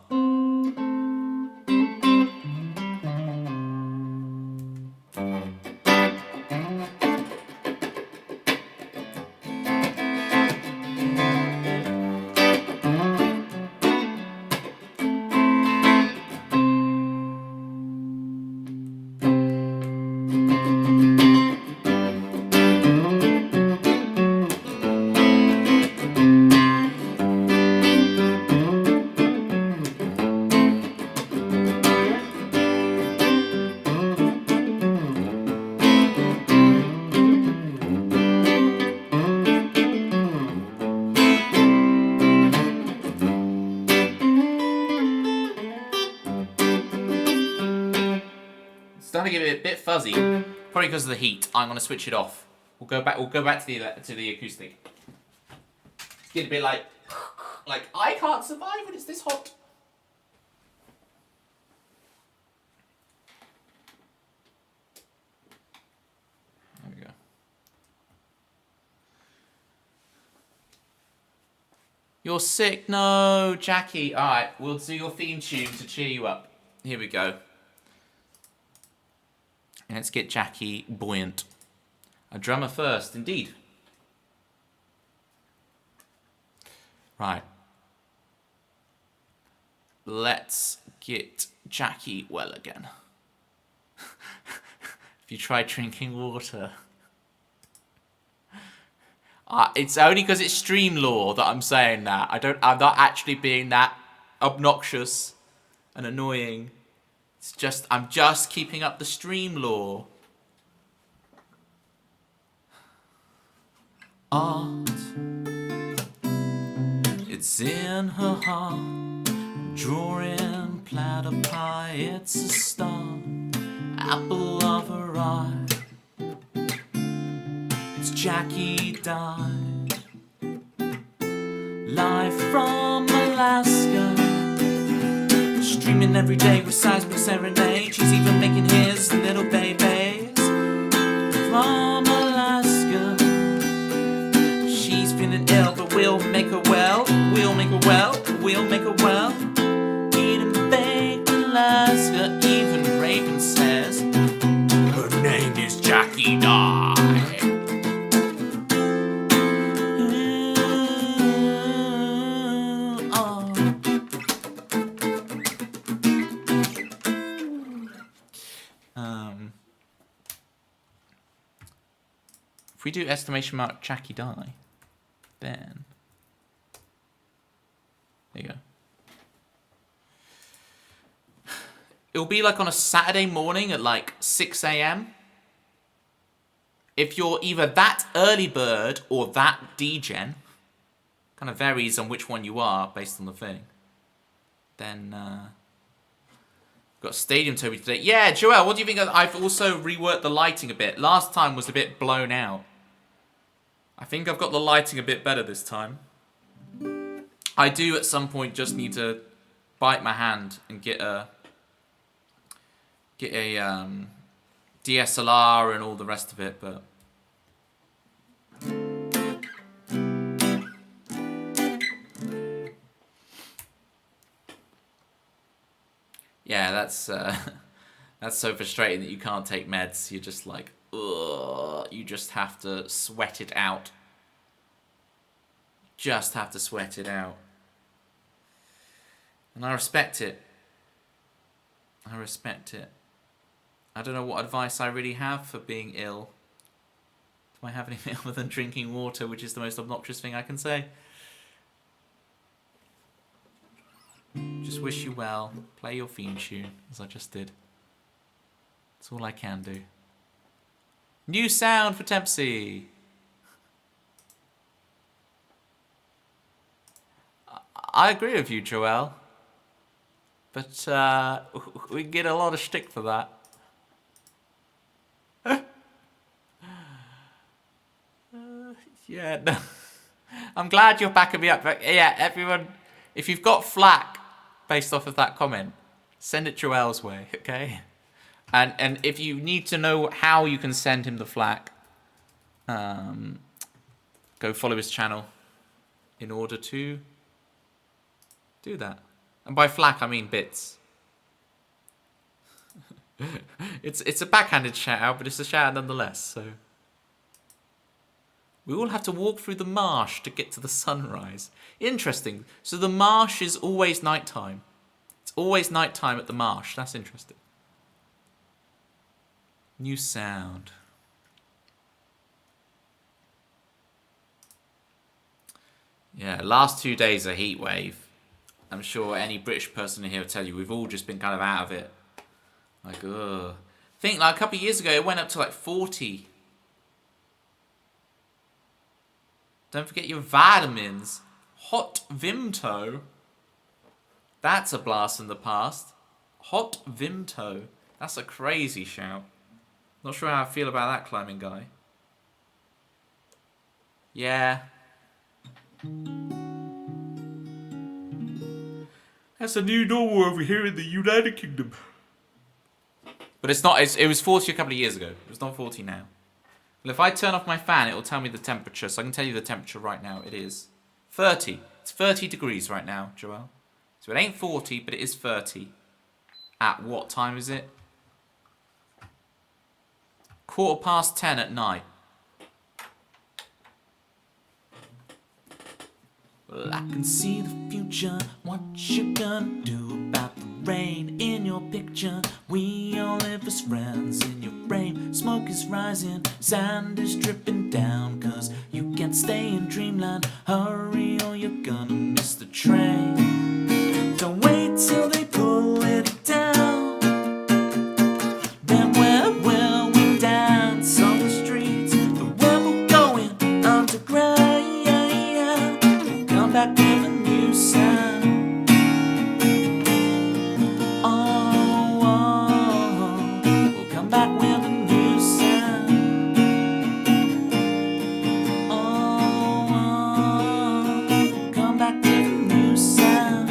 Starting to get a bit fuzzy, probably because of the heat. I'm gonna switch it off. We'll go back to the acoustic. It's getting a bit like I can't survive when it's this hot. There we go. You're sick? No, Jackie. All right, we'll do your theme tune to cheer you up. Here we go. Let's get Jackie buoyant. A drummer first, indeed. Right. Let's get Jackie well again. If you try drinking water. It's only because it's stream law that I'm saying that. I'm not actually being that obnoxious and annoying. It's just, I'm just keeping up the stream law. Art, it's in her heart. Drawing platter pie, it's a star. Apple of her eye. It's Jackie died. Live from Alaska. Streaming every day with seismic serenade. She's even making his little babies from Alaska. She's feeling ill, but we'll make her well. We'll make her well. We'll make her well. Eating baked Alaska. Even Raven says her name is Jackie Dye. If we do exclamation mark Jackie Die, then there you go. It'll be like on a Saturday morning at like 6 a.m. If you're either that early bird or that degen, kind of varies on which one you are based on the thing. Then got Stadium Toby today. Yeah, Joel, what do you think? I've also reworked the lighting a bit. Last time was a bit blown out. I think I've got the lighting a bit better this time. I do at some point just need to bite my hand and get a DSLR and all the rest of it, but yeah, that's so frustrating that you can't take meds. You're just like, ugh, you just have to sweat it out. Just have to sweat it out. And I respect it. I respect it. I don't know what advice I really have for being ill. Do I have anything other than drinking water, which is the most obnoxious thing I can say? Just wish you well. Play your theme tune, as I just did. That's all I can do. New sound for Tempsy. I agree with you, Joel. But we get a lot of shtick for that. Yeah, no. I'm glad you're backing me up. But yeah, everyone, if you've got flack based off of that comment, send it Joel's way, okay? And if you need to know how you can send him the flack, go follow his channel in order to do that. And by flack, I mean bits. It's a backhanded shout out, but it's a shout out nonetheless. So we all have to walk through the marsh to get to the sunrise. Interesting. So the marsh is always nighttime. It's always nighttime at the marsh. That's interesting. New sound. Yeah, last 2 days a heat wave. I'm sure any British person in here will tell you we've all just been kind of out of it. Like, ugh. I think like a couple of years ago it went up to like 40. Don't forget your vitamins. Hot Vimto. That's a blast from the past. Hot Vimto. That's a crazy shout. Not sure how I feel about that climbing guy. Yeah. That's a new normal over here in the United Kingdom. But it's not. It was 40 a couple of years ago. It's not 40 now. Well, if I turn off my fan, it will tell me the temperature. So I can tell you the temperature right now. It is 30. It's 30 degrees right now, Joel. So it ain't 40, but it is 30. At what time is it? 10:15 at night. Well, I can see the future. What you gonna do about the rain in your picture? We all live as friends in your brain. Smoke is rising, sand is dripping down. Cause you can't stay in dreamland. Hurry or you're gonna miss the train. Don't wait till they pull it down. Then where will we dance on the streets? But when we're going underground, come back with a new sound. Oh, oh, we'll come back with a new sound. Oh, oh, come back with a new sound.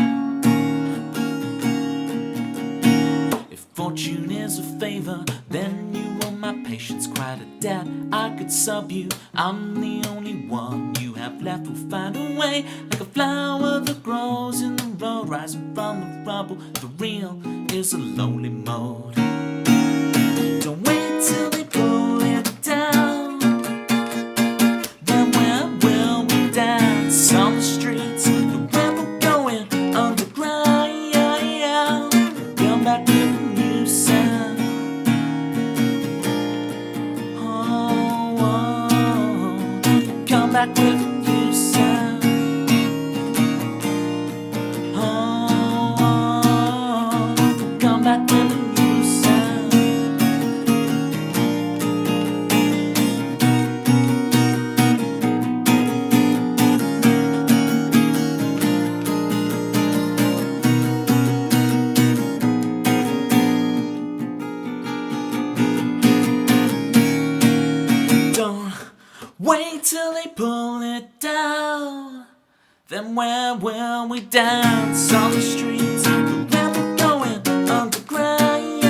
If fortune is a favor, then you owe my patience quite a debt. I could sub you, I'm the only one you have left. We'll find a way, like a flower that grows in the road, rising from the rubble. The real is a lonely mode. Don't wait till they pull it down. Then where will we dance on the streets? When we're going underground, come back with a new sound. Oh, oh, come back with a new sound. Oh, oh, come back with a new sound. Don't wait till they pull it down. Then where will we dance on the streets? When we're going underground,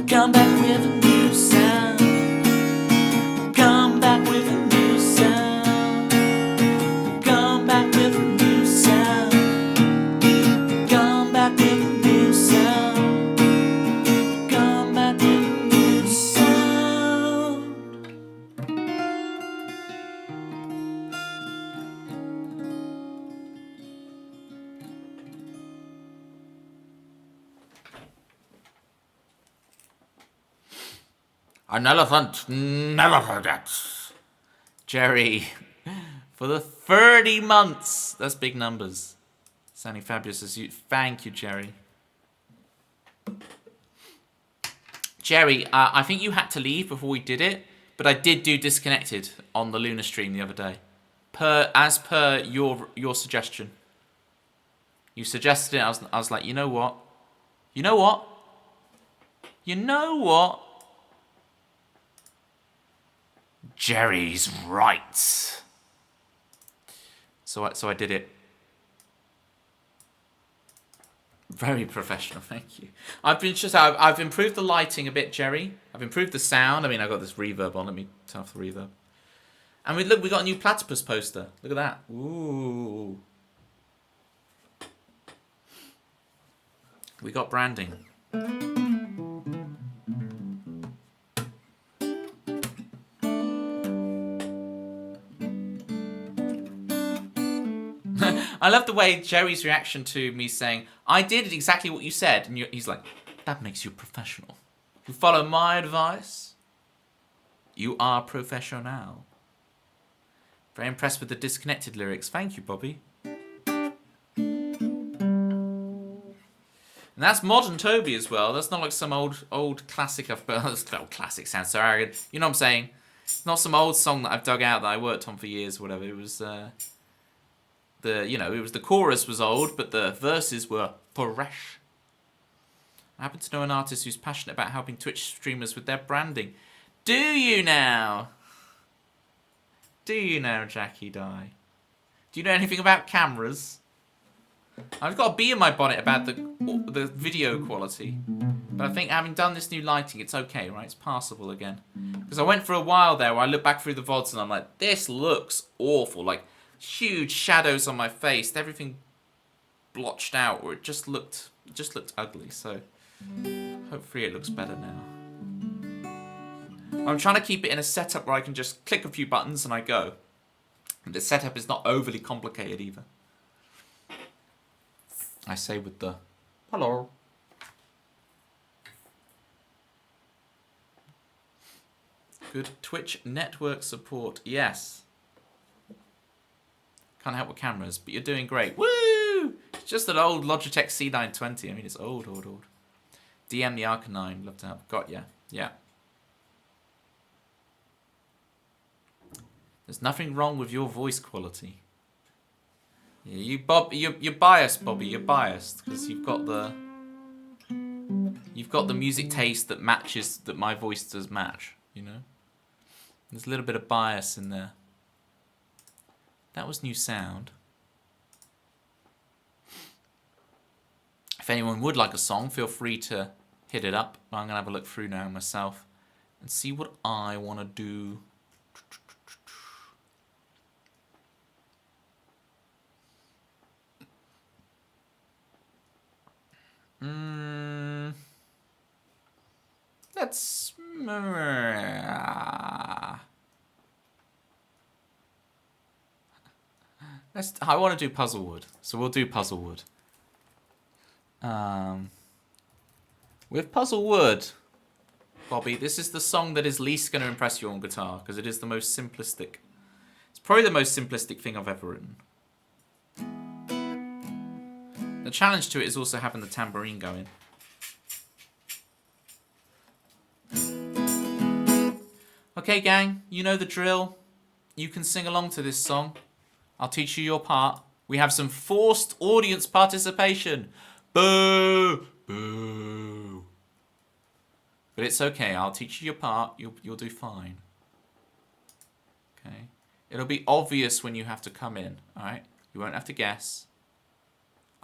come back with a new sound. Come back with a new sound. Come back with a new sound. Come back with a new sound. Come back with a new sound. An elephant never forgets. Jerry, for the 30 months. That's big numbers. Sounding fabulous as you. Thank you, Jerry. Jerry, I think you had to leave before we did it, but I did do Disconnected on the Lunar stream the other day. As per your suggestion. You suggested it, I was like, you know what? You know what? You know what? Jerry's right. So I did it. Very professional, thank you. I've improved the lighting a bit, Jerry. I've improved the sound. I mean, I've got this reverb on. Let me turn off the reverb. And we got a new platypus poster. Look at that. Ooh. We got branding. I love the way Jerry's reaction to me saying, I did exactly what you said. And he's like, that makes you professional. You follow my advice, you are professional. Very impressed with the disconnected lyrics. Thank you, Bobby. And that's modern Toby as well. That's not like some old classic. Old classic sounds so arrogant. You know what I'm saying? It's not some old song that I've dug out that I worked on for years or whatever. It was the chorus was old, but the verses were fresh. I happen to know an artist who's passionate about helping Twitch streamers with their branding. Do you now? Do you now, Jackie Dye? Do you know anything about cameras? I've got a bee in my bonnet about the video quality. But I think having done this new lighting, it's okay, right? It's passable again. Because I went for a while there where I look back through the VODs and I'm like, this looks awful. Like, huge shadows on my face, everything blotched out, or it just looked ugly. So hopefully it looks better now. I'm trying to keep it in a setup where I can just click a few buttons and I go. And the setup is not overly complicated either. I say with the hello. Good Twitch network support, yes. Can't help with cameras, but you're doing great. Woo! It's just an old Logitech C920. I mean, it's old. DM the Arcanine. Love to help. Got ya. Yeah. There's nothing wrong with your voice quality. Yeah, you're biased, Bobby. You're biased because you've got the music taste that matches that my voice does match. You know, there's a little bit of bias in there. That was new sound. If anyone would like a song, feel free to hit it up. I'm going to have a look through now myself and see what I want to do. Let's... I want to do Puzzlewood, so we'll do Puzzlewood. With Puzzlewood, Bobby, this is the song that is least going to impress you on guitar, because it is the most simplistic. It's probably the most simplistic thing I've ever written. The challenge to it is also having the tambourine going. Okay, gang, you know the drill. You can sing along to this song. I'll teach you your part. We have some forced audience participation. Boo! Boo! But it's okay. I'll teach you your part. You'll do fine. Okay? It'll be obvious when you have to come in, alright? You won't have to guess.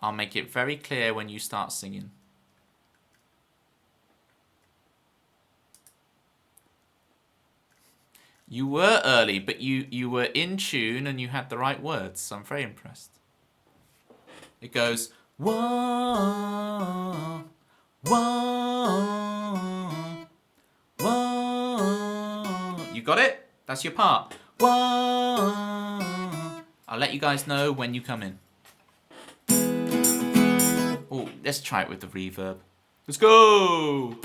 I'll make it very clear when you start singing. You were early, but you were in tune and you had the right words, so I'm very impressed. It goes, whoa, whoa, whoa. You got it? That's your part. Whoa. I'll let you guys know when you come in. Oh, let's try it with the reverb. Let's go!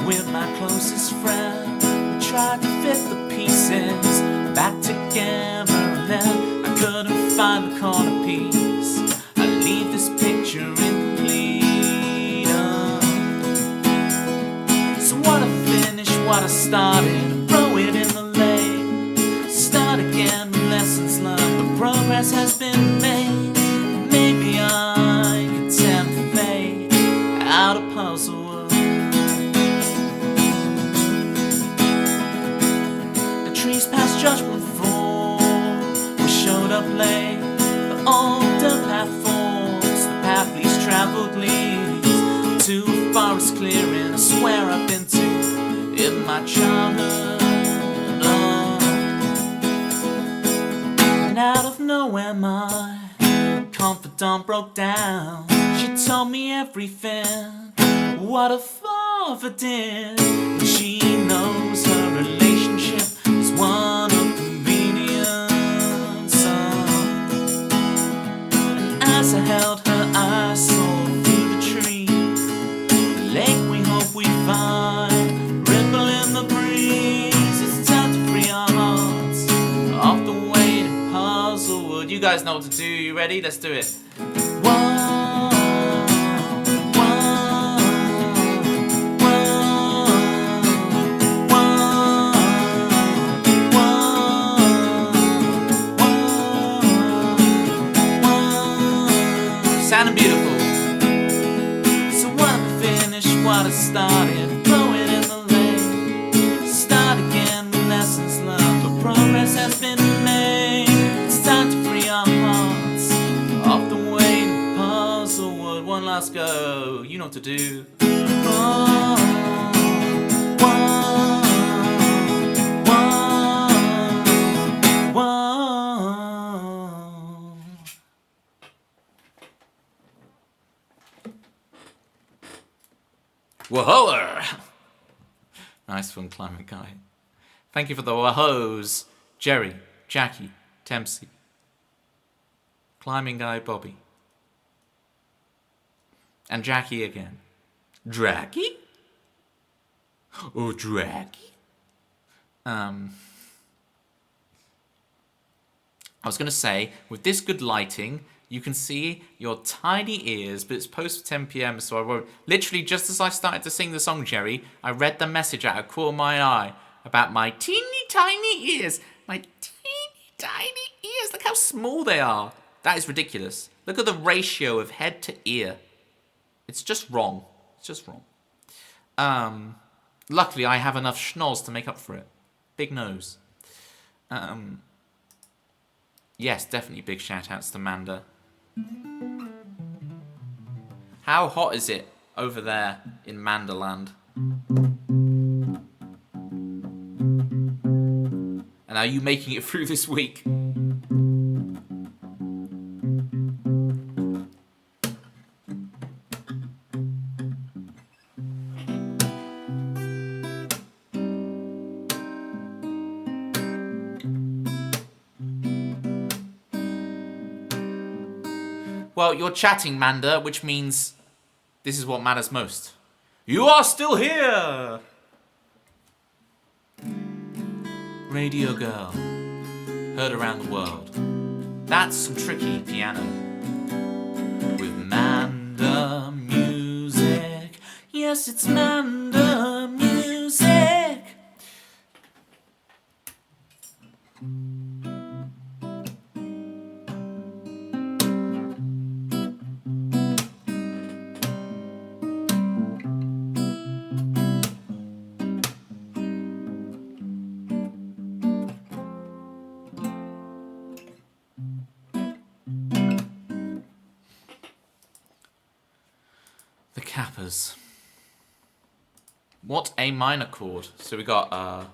With my closest friend, we tried to fit the pieces back together, and then I couldn't find the corner piece. I leave this picture incomplete. So what I finished, what I started, throw it in the lake. Start again, lessons learned, but progress has been made. Maybe I could tempt fate out of puzzle. in my childhood. Oh. And out of nowhere my confidant broke down. She told me everything, what a father did. She knows her relationship is one of convenience. And as I held her, I saw through the tree the lake we hope we find, ripple in the breeze. It's time to free our hearts off the weight of puzzlewood. You guys know what to do. You ready? Let's do it. Sounding beautiful. So when I finish what I started, throw it in the lake. Start again with lessons learned, but progress has been made. It's time to free our hearts off the weight of puzzlewood. One last go. You know what to do. Whoa! Nice one, Climate Guy. Thank you for the wahos, Jerry, Jackie, Tempsey, Climbing Guy, Bobby, and Jackie again. Dracky? Oh, Dracky? I was going to say, with this good lighting, you can see your tiny ears, but it's post 10 p.m, so I won't. Literally, just as I started to sing the song, Jerry, I read the message out of the corner of my eye about my teeny tiny ears. My teeny tiny ears. Look how small they are. That is ridiculous. Look at the ratio of head to ear. It's just wrong. It's just wrong. Luckily, I have enough schnoz to make up for it. Big nose. Yes, definitely big shout-outs to Manda. How hot is it over there in Mandaland? And are you making it through this week? Well, you're chatting, Manda, which means this is what matters most. You are still here! Radio Girl, heard around the world. That's some tricky piano. With Manda music. Yes, it's Manda music. The Kappas. What A minor chord? So we got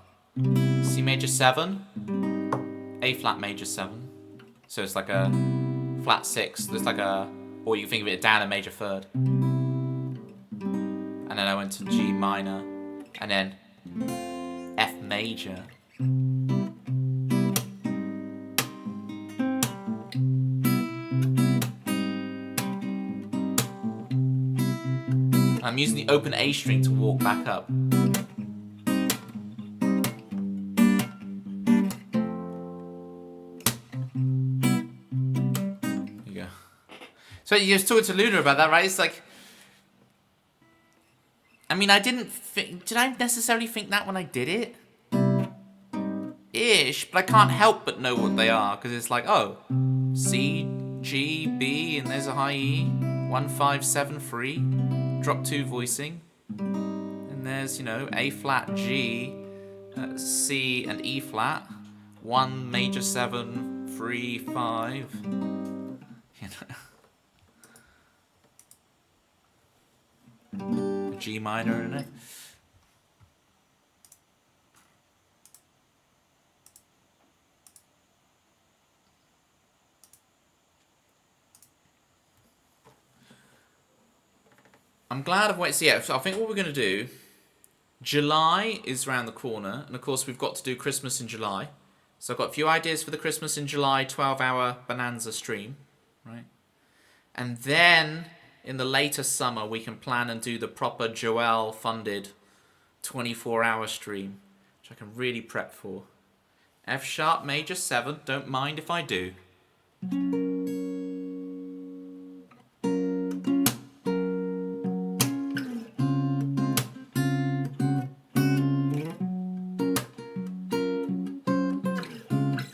C major 7, A flat major 7. So it's like a flat 6. There's like a, or you can think of it down a major third. And then I went to G minor, and then F major. I'm using the open A string to walk back up. There you go. So you was talking to Luna about that, right? It's like, I mean, I didn't think, did I necessarily think that when I did it? Ish, but I can't help but know what they are, because it's like, oh, C, G, B, and there's a high E, 1, 5, 7, 3. Drop 2 voicing, and there's, you know, A flat, G, C, and E flat, 1 major 7, 3, 5. You know, G minor in it. I'm glad I've waited. So yeah, so I think what we're going to do, July is around the corner. And of course, we've got to do Christmas in July. So I've got a few ideas for the Christmas in July 12-hour Bonanza stream. Right? And then in the later summer, we can plan and do the proper Joel-funded 24-hour stream, which I can really prep for. F sharp major 7, don't mind if I do.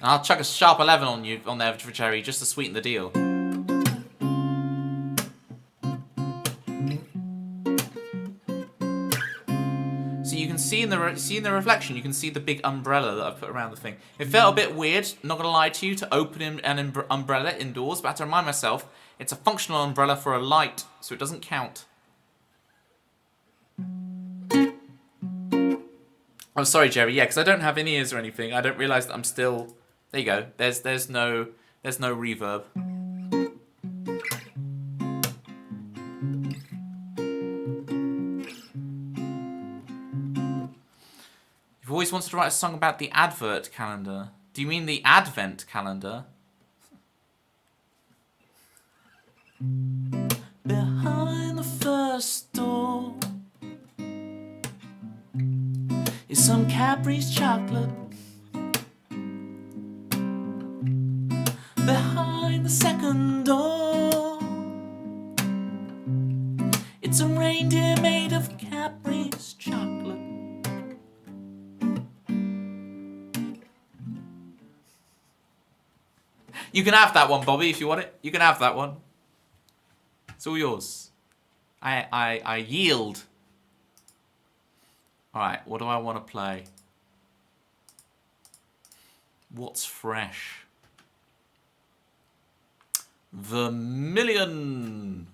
I'll chuck a sharp 11 on you on there for Cherry just to sweeten the deal. So you can see in the reflection, you can see the big umbrella that I've put around the thing. It felt a bit weird, not gonna lie to you, to open an umbrella indoors, but I have to remind myself it's a functional umbrella for a light, so it doesn't count. I'm sorry, Jerry. Yeah, because I don't have in-ears or anything. I don't realise that I'm still. There you go. There's no reverb. You've always wanted to write a song about the advert calendar. Do you mean the advent calendar? Behind the first door is some Cadbury's chocolate. Behind the second door, it's a reindeer made of Cadbury's chocolate. You can have that one, Bobby, if you want it. You can have that one. It's all yours. I yield. Alright, what do I want to play? What's fresh? Vermilion.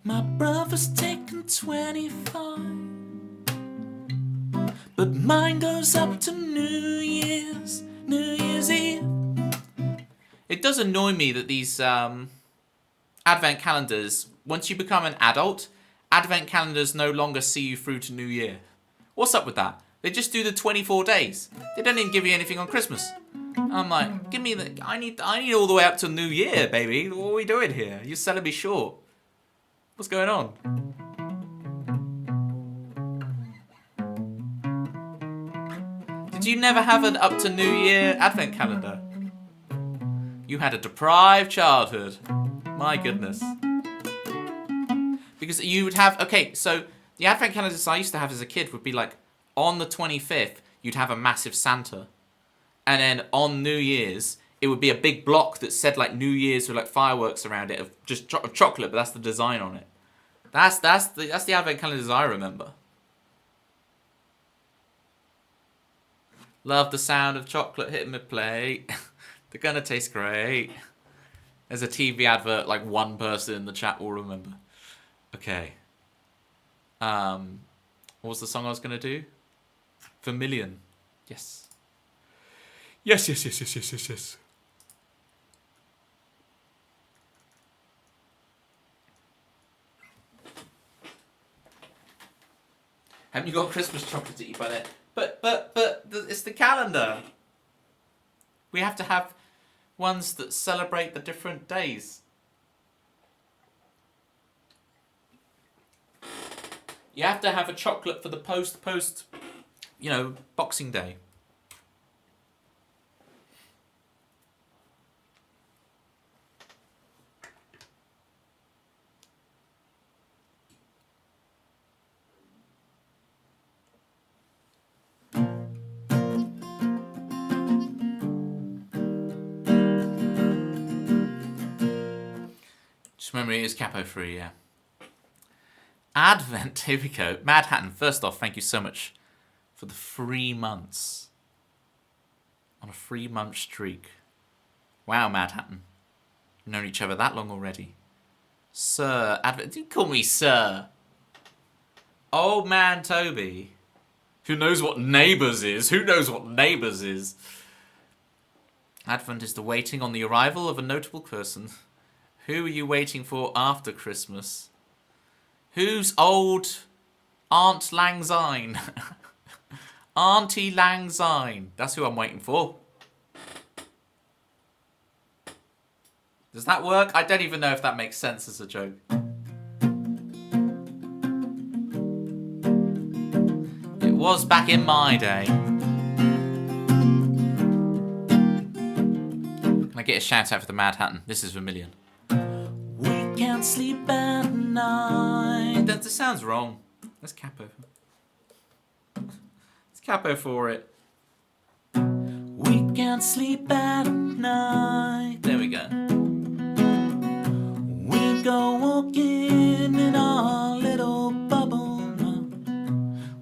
My brother's taken 25, but mine goes up to New Year's Eve. It does annoy me that these advent calendars, once you become an adult, advent calendars no longer see you through to New Year. What's up with that? They just do the 24 days. They don't even give you anything on Christmas. I'm like, give me the. I need all the way up to New Year, baby. What are we doing here? You're selling me short. What's going on? Did you never have an up to New Year advent calendar? You had a deprived childhood. My goodness. Because you would have, okay, so the advent calendars I used to have as a kid would be like, on the 25th, you'd have a massive Santa. And then on New Year's, it would be a big block that said like New Year's with like fireworks around it of just chocolate, but that's the design on it. That's the advent calendars I remember. Love the sound of chocolate hitting my plate. They're gonna taste great. There's a TV advert like one person in the chat will remember. Okay. What was the song I was gonna do? Vermilion. Yes. Yes. Haven't you got Christmas chocolate to eat by then? But it's the calendar. We have to have ones that celebrate the different days. You have to have a chocolate for the post, Boxing Day. Just remember it is capo free, yeah. Advent, here we go. Mad Hatton, first off, thank you so much for the 3 months. On a 3-month streak. Wow, Mad Hatton. We've known each other that long already. Sir, Advent, you call me Sir. Old man Toby. Who knows what neighbours is? Who knows what neighbours is? Advent is the waiting on the arrival of a notable person. Who are you waiting for after Christmas? Who's old Aunt Lang Syne? Auntie Lang Syne. That's who I'm waiting for. Does that work? I don't even know if that makes sense as a joke. It was back in my day. Can I get a shout out for the Mad Hatton? This is Vermilion. We can't sleep at night. That sounds wrong. Let's capo. Let's capo for it. We can't sleep at night. There we go. We go walking in our little bubble.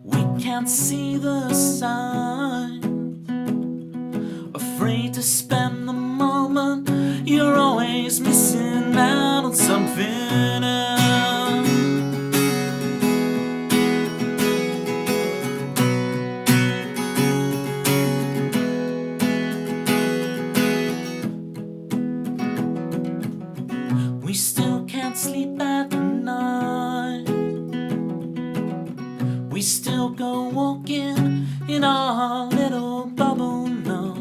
We can't see the sign. Afraid to spend the moment. You're always missing out on something else. We still can't sleep at night. We still go walking in our little bubble, no,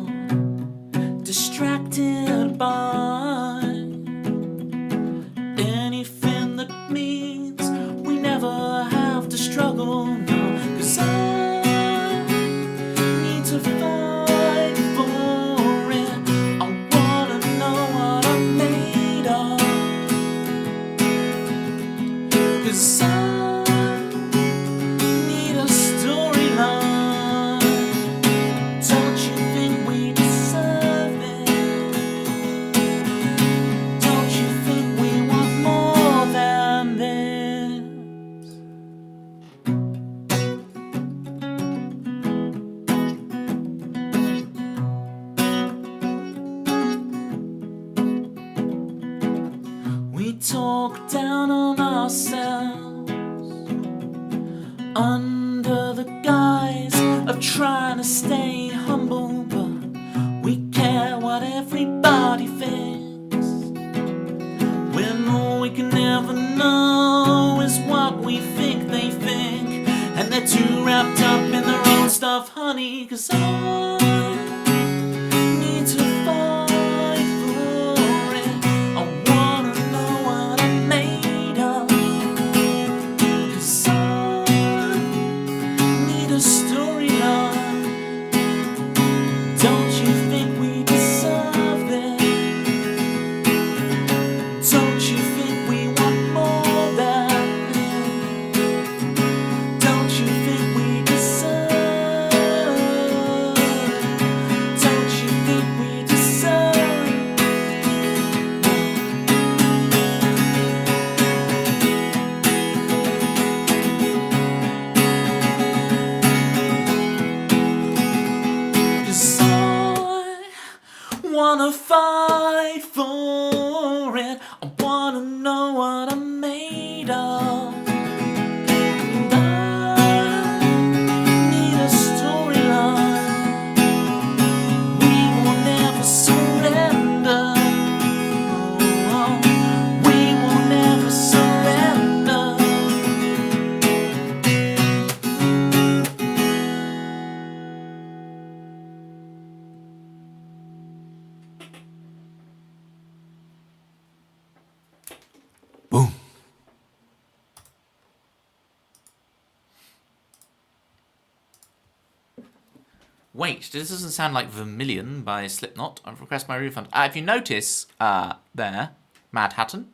distracted by anything that means we never have to struggle, no, 'cause I need to fight for it. I wanna know what I'm made of, 'cause I need a storyline. Don't you think we deserve it? Don't you think we want more than this? We talk down on ourselves under the guise of trying to stay humble, but we care what everybody thinks, when all we can ever know is what we think they think, and they're too wrapped up in their own stuff, honey, 'cause I need to fight for it. I wanna know what I'm made of, 'cause I need a storyline. Don't you think we deserve it? Don't you think we want more than this? Don't you think we deserve? Don't you think we deserve? Cause I wanna fight for it. I wanna know what I'm made of. And I need a storyline. We will never surrender. Oh, we will never surrender. Boom. Wait, this doesn't sound like Vermilion by Slipknot. I've requested my refund. If you notice, there, Mad Hatton,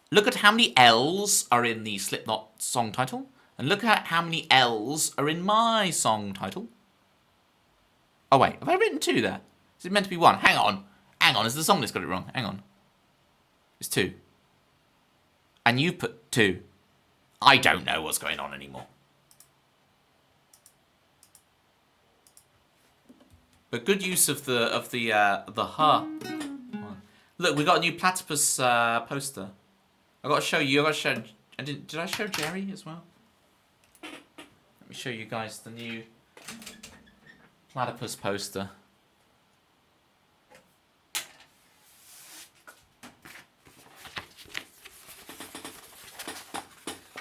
look at how many L's are in the Slipknot song title, and look at how many L's are in my song title. Oh wait, have I written 2 there? Is it meant to be 1? Hang on, is the song list got it wrong? Hang on. It's 2. And you put 2. I don't know what's going on anymore. But good use of the huh. Look, we got a new platypus poster. I got to show you. I got to show. Did I show Jerry as well? Let me show you guys the new platypus poster.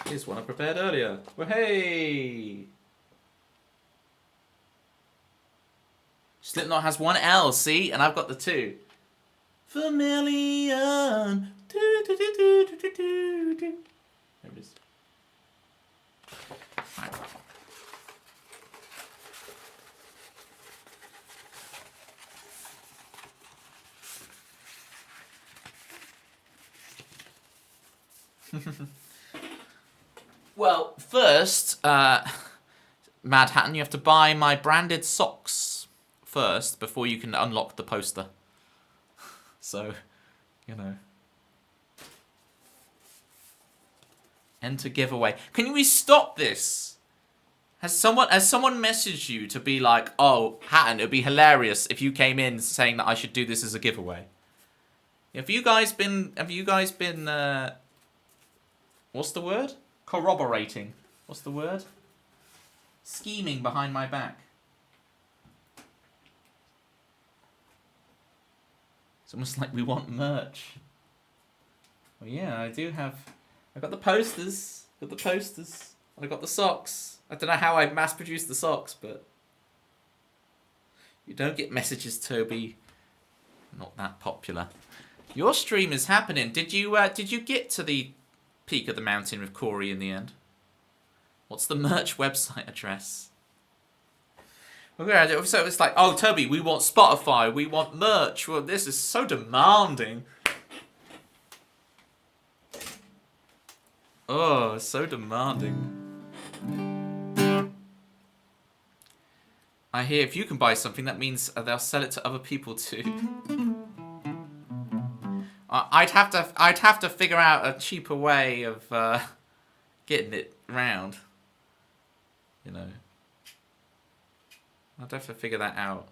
Here's one I prepared earlier. Well, hey! Slipknot has one L, see? And I've got the two. Vermilion. Do, do, do, do, do, do, do. There it is. Right. Well, first, Mad Hatton, you have to buy my branded socks first before you can unlock the poster. So, you know. Enter giveaway. Can we stop this? Has someone messaged you to be like, oh, Hatton, it'd be hilarious if you came in saying that I should do this as a giveaway? Have you guys been what's the word? Corroborating. What's the word? Scheming behind my back. It's almost like we want merch. Well, yeah, I got the posters. And I got the socks. I don't know how I mass-produced the socks, but you don't get messages, Toby. Not that popular. Your stream is happening. Did you get to the peak of the mountain with Corey in the end? What's the merch website address? Okay, so it's like, oh, Toby, we want Spotify, we want merch. Well, this is so demanding. Oh, so demanding. I hear if you can buy something, that means they'll sell it to other people too. I'd have to figure out a cheaper way of getting it round. You know. I'd have to figure that out.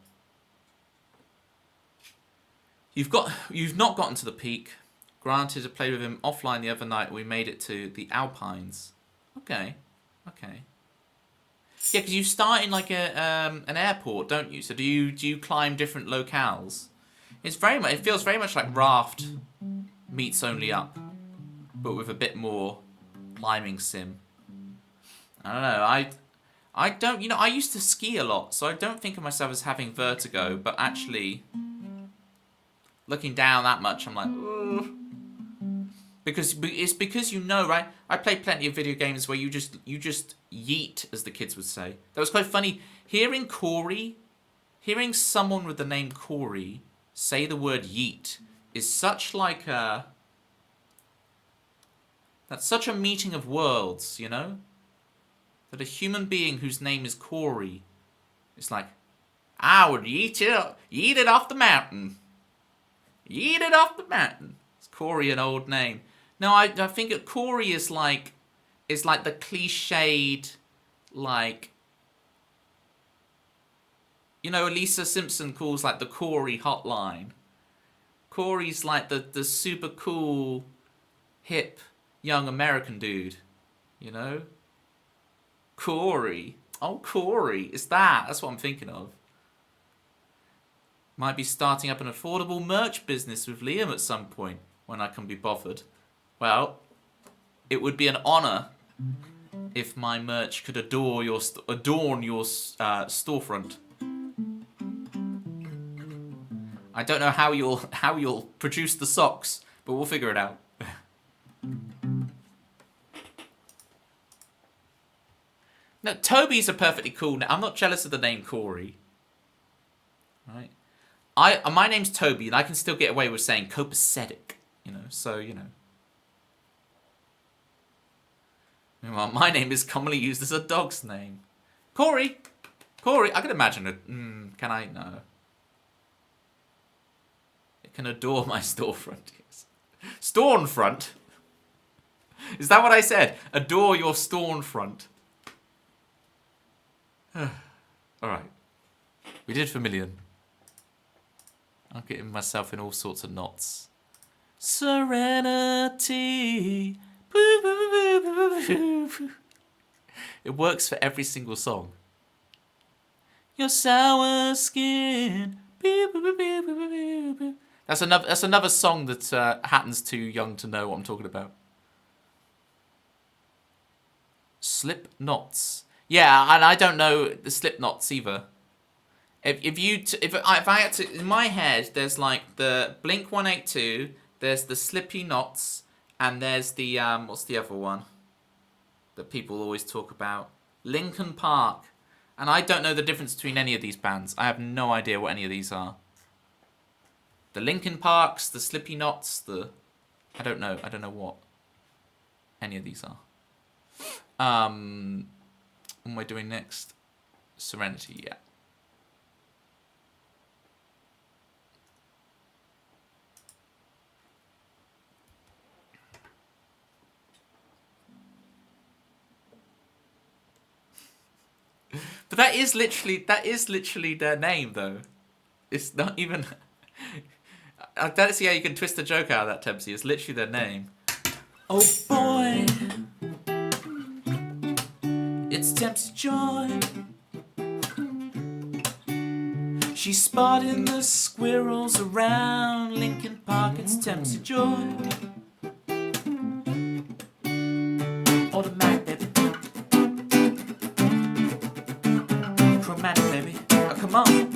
You've not gotten to the peak. Granted, I played with him offline the other night. We made it to the Alpines. Okay. Yeah, because you start in like an airport, don't you? So do you climb different locales? It feels very much like Raft meets Only Up, but with a bit more climbing sim. I don't know. I don't. I used to ski a lot, so I don't think of myself as having vertigo. But actually, looking down that much, I'm like, ugh. Because right? I played plenty of video games where you just yeet, as the kids would say. That was quite funny. Hearing someone with the name Corey say the word yeet is such like that's such a meeting of worlds, you know? That a human being whose name is Corey is like, I would yeet it off the mountain. Yeet it off the mountain. Is Corey an old name? No, I think that Corey is like the cliched, like, Lisa Simpson calls like the Corey hotline. Corey's like the super cool, hip, young American dude, you know? Corey. Oh, Corey. That's what I'm thinking of. Might be starting up an affordable merch business with Liam at some point when I can be bothered. Well, it would be an honor if my merch could adorn your storefront. I don't know how you'll produce the socks, but we'll figure it out. No, Toby's a perfectly cool name. I'm not jealous of the name Corey. Right? My name's Toby, and I can still get away with saying copacetic. So. Well, my name is commonly used as a dog's name. Corey, I can imagine it. Can I? No. It can adore my storefront. Yes. Storefront? Is that what I said? Adore your storefront. Alright. We did Vermilion. I'm getting myself in all sorts of knots. Serenity. It works for every single song. Your sour skin. That's another song that Hatton's too young to know what I'm talking about. Slip knots. Yeah, and I don't know the slip knots either. If I had to, in my head, there's like the Blink 182, there's the Slippy Knots, and there's the what's the other one that people always talk about? Linkin Park. And I don't know the difference between any of these bands. I have no idea what any of these are. The Linkin Parks, the Slippy Knots, I don't know what any of these are. What am I doing next? Serenity, yeah. But that is literally their name, though. It's not even. I don't see how you can twist a joke out of that, Tempsy. It's literally their name. Oh boy, it's Tempsy Joy. She's spotting the squirrels around Linkin Park. It's Tempsy Joy. Automatic, baby. Chromatic, baby. Oh, come on.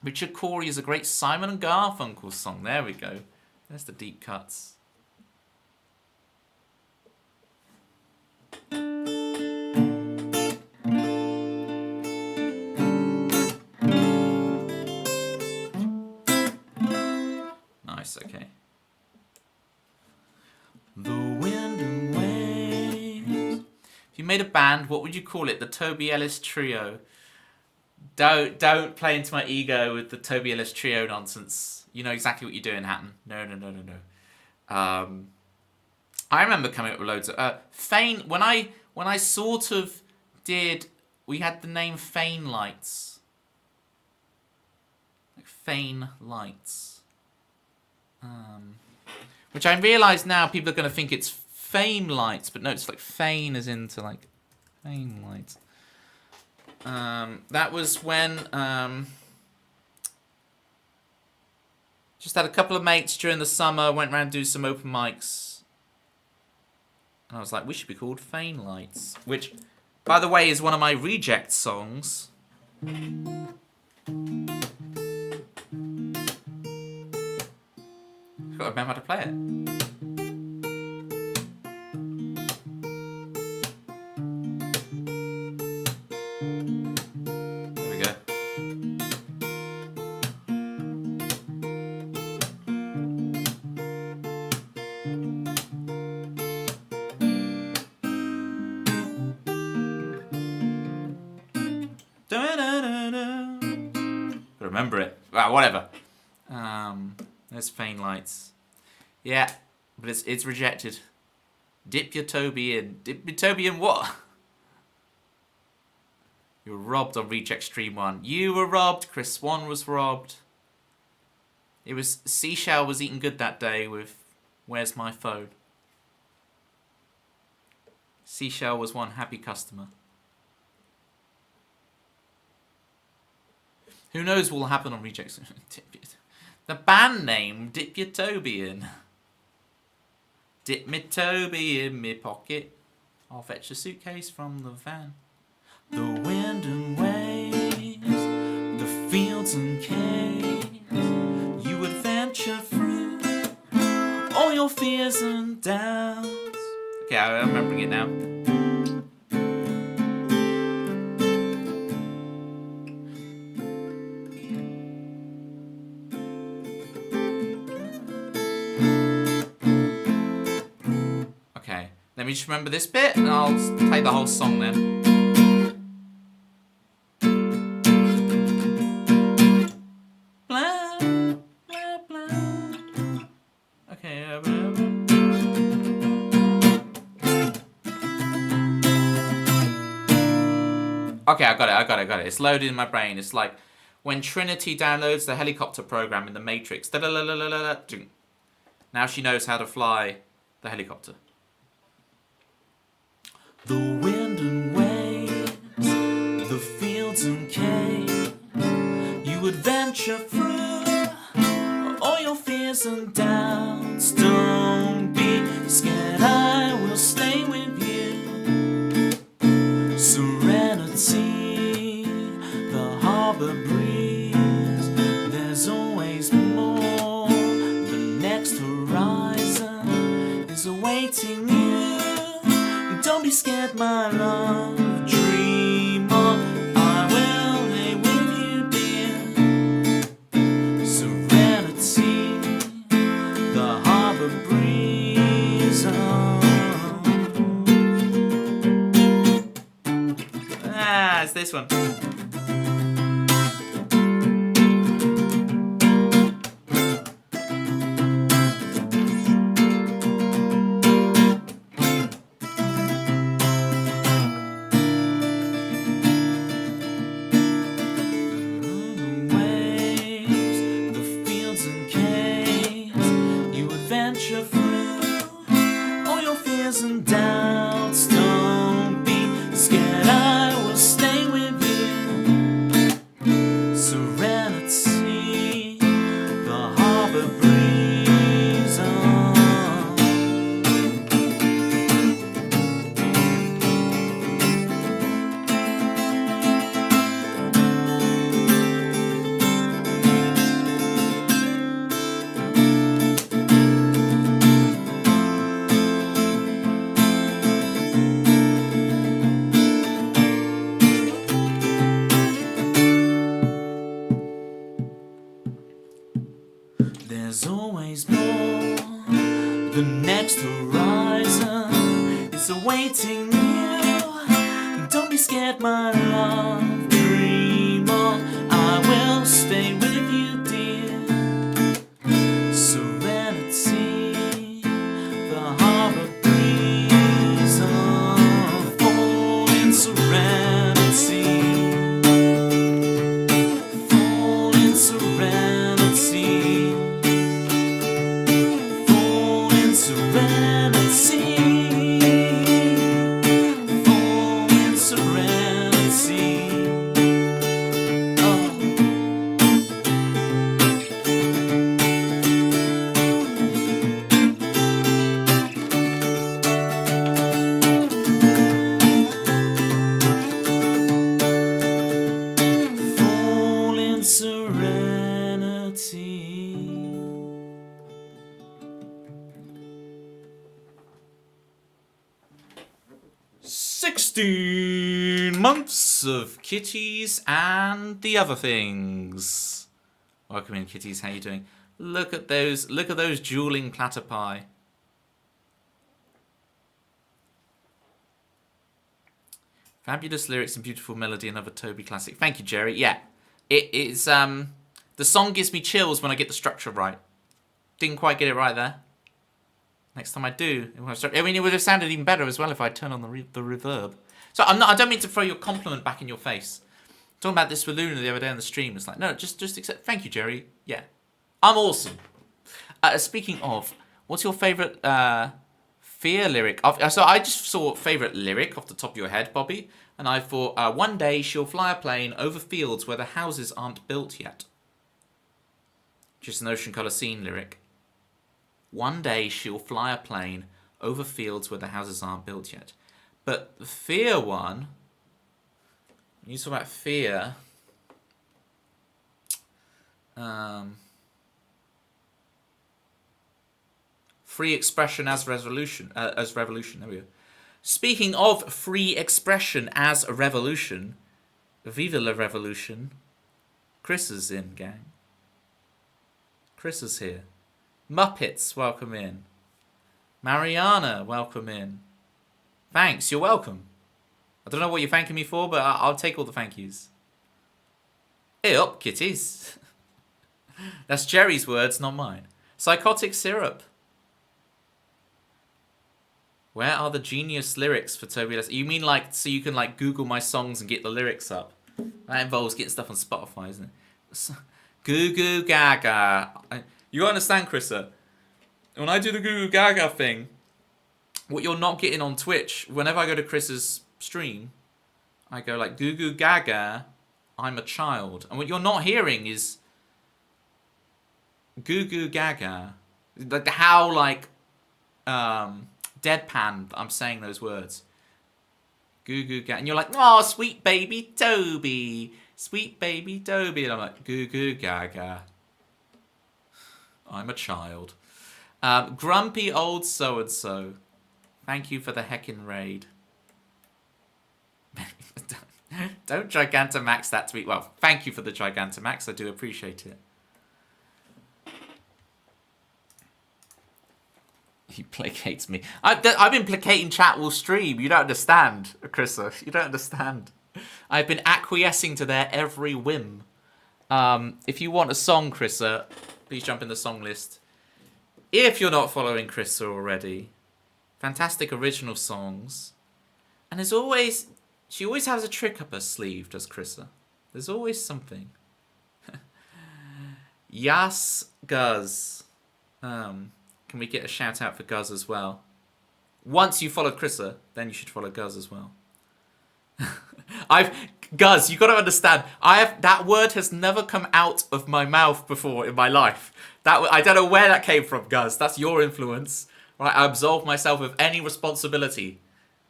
Richard Corey is a great Simon and Garfunkel song. There we go. There's the deep cuts. Nice, okay. The wind and waves. If you made a band, what would you call it? The Toby Ellis Trio. Don't play into my ego with the Toby Ellis Trio nonsense. You know exactly what you're doing, Hatton. No. I remember coming up with loads of Fane. When I sort of did, we had the name Fane Lights, like Fane Lights, which I realise now people are going to think it's Fame Lights, but no, it's like Fane as into like Fame Lights. That was when just had a couple of mates during the summer, went around to do some open mics, and I was like, we should be called Fane Lights, which, by the way, is one of my reject songs. Gotta remember how to play it. Remember it. Well, whatever. There's Fane Lights. Yeah, but it's rejected. Dip your Toby in. Dip your Toby in what? You were robbed on Reject Stream 1. You were robbed. Chris Swan was robbed. It was Seashell was eating good that day with Where's My Phone. Seashell was one happy customer. Who knows what will happen on Reject? The band name, Dip Your Toby In. Dip me Toby in me pocket. I'll fetch a suitcase from the van. The wind and waves, the fields and caves. You adventure through all your fears and doubts. Okay, I'm remembering it now. Let me just remember this bit, and I'll play the whole song then. Blah, blah, blah. Okay. Okay, I got it. It's loaded in my brain. It's like when Trinity downloads the helicopter program in the Matrix. Now she knows how to fly the helicopter. The wind and waves, the fields and caves, you adventure through all your fears and doubts. Don't be scared, I will stay with you. Serenity, the harbor breeze, there's always more. The next horizon is awaiting you. Don't be scared, my love, dream on, I will lay with you, dear. Serenity, the harbor breeze, Ah, it's this one. and doubts. Don't be scared, I will stay with you. Serenity, the harbor breeze on. There's always more. The next horizon is awaiting you. Don't be scared, my love. Dream on. I will stay with you, dear. Serenity, the harbor breeze on. Fall in serenity. Fall in serenity. Serenity, fall in serenity. Oh. Fall in serenity. 16 months of kitties and the other things. Welcome in, kitties. How you doing? Look at those dueling platypi. Fabulous lyrics and beautiful melody, another Toby classic. Thank you, Jerry. Yeah, it's the song gives me chills when I get the structure right. Didn't quite get it right there. Next time I do, I mean, it would have sounded even better as well if I turn on the reverb. So I don't mean to throw your compliment back in your face. Talking about this with Luna the other day on the stream, it's like, no, just accept. Thank you, Jerry. Yeah, I'm awesome. Speaking of, what's your favourite Fear lyric? So I just saw favourite lyric off the top of your head, Bobby, and I thought, one day she'll fly a plane over fields where the houses aren't built yet. Just an Ocean Colour Scene lyric. One day she'll fly a plane over fields where the houses aren't built yet. But the Fear one, when you talk about fear, free expression as revolution. There we go. Speaking of free expression as a revolution, Viva la Revolution. Chris is in, gang. Chris is here. Muppets, welcome in. Mariana, welcome in. Thanks, you're welcome. I don't know what you're thanking me for, but I'll take all the thank yous. Hey up, kitties. That's Jerry's words, not mine. Psychotic syrup. Where are the genius lyrics for Toby Leslie? You mean like, so you can like Google my songs and get the lyrics up? That involves getting stuff on Spotify, isn't it? Goo goo gaga. You understand, Chrissa? when I do the Goo Goo Gaga thing, what you're not getting on Twitch, whenever I go to Chris's stream, I go like, Goo Goo Gaga, I'm a child. And what you're not hearing is Goo Goo Gaga. Like how, like, deadpan I'm saying those words. Goo Goo Gaga. And you're like, oh, sweet baby Toby. Sweet baby Toby. And I'm like, Goo Goo Gaga. I'm a child. Grumpy old so-and-so. Thank you for the heckin' raid. Don't Gigantamax that tweet. Well, thank you for the Gigantamax. I do appreciate it. He placates me. I've been placating chat all stream. You don't understand, Chrissa. You don't understand. I've been acquiescing to their every whim. If you want a song, Chrissa, please jump in the song list. If you're not following Chrissa already, fantastic original songs. And there's always... She always has a trick up her sleeve, does Chrissa. There's always something. Yas Guz. Can we get a shout out for Guz as well? Once you followed Chrissa, then you should follow Guz as well. Guz, you got to understand. That word has never come out of my mouth before in my life. I don't know where that came from, Guz. That's your influence. Right? I absolve myself of any responsibility.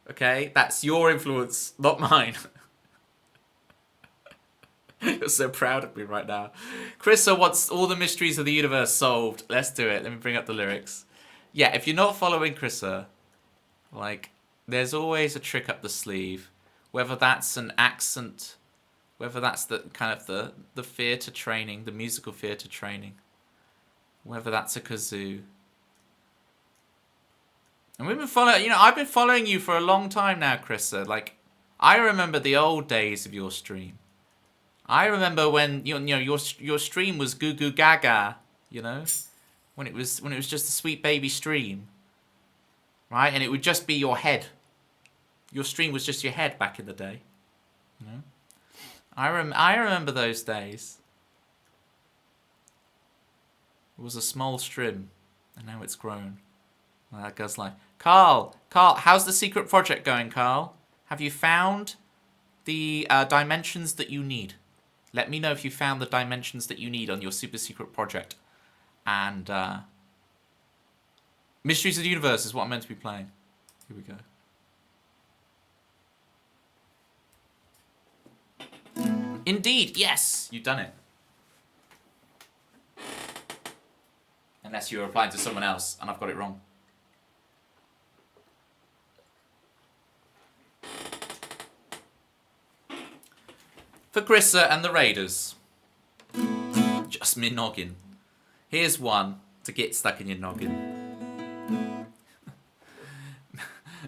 Okay, that's your influence, not mine. You're so proud of me right now. Chrissa wants all the mysteries of the universe solved. Let's do it. Let me bring up the lyrics. Yeah, if you're not following Chrissa, like, there's always a trick up the sleeve. Whether that's an accent, whether that's the kind of the theatre training, the musical theatre training, whether that's a kazoo. And we've been following, I've been following you for a long time now, Chrissa. Like, I remember the old days of your stream. I remember when your stream was Goo Goo Gaga, when it was just a sweet baby stream, right? And it would just be your head. Your stream was just your head back in the day, I remember those days. It was a small stream, and now it's grown. That goes like, Carl, how's the secret project going, Carl? Have you found the dimensions that you need? Let me know if you found the dimensions that you need on your super secret project. And Mysteries of the Universe is what I'm meant to be playing. Here we go. Indeed, yes, you've done it. Unless you're replying to someone else and I've got it wrong. For Chrissa and the Raiders. Just me noggin. Here's one to get stuck in your noggin.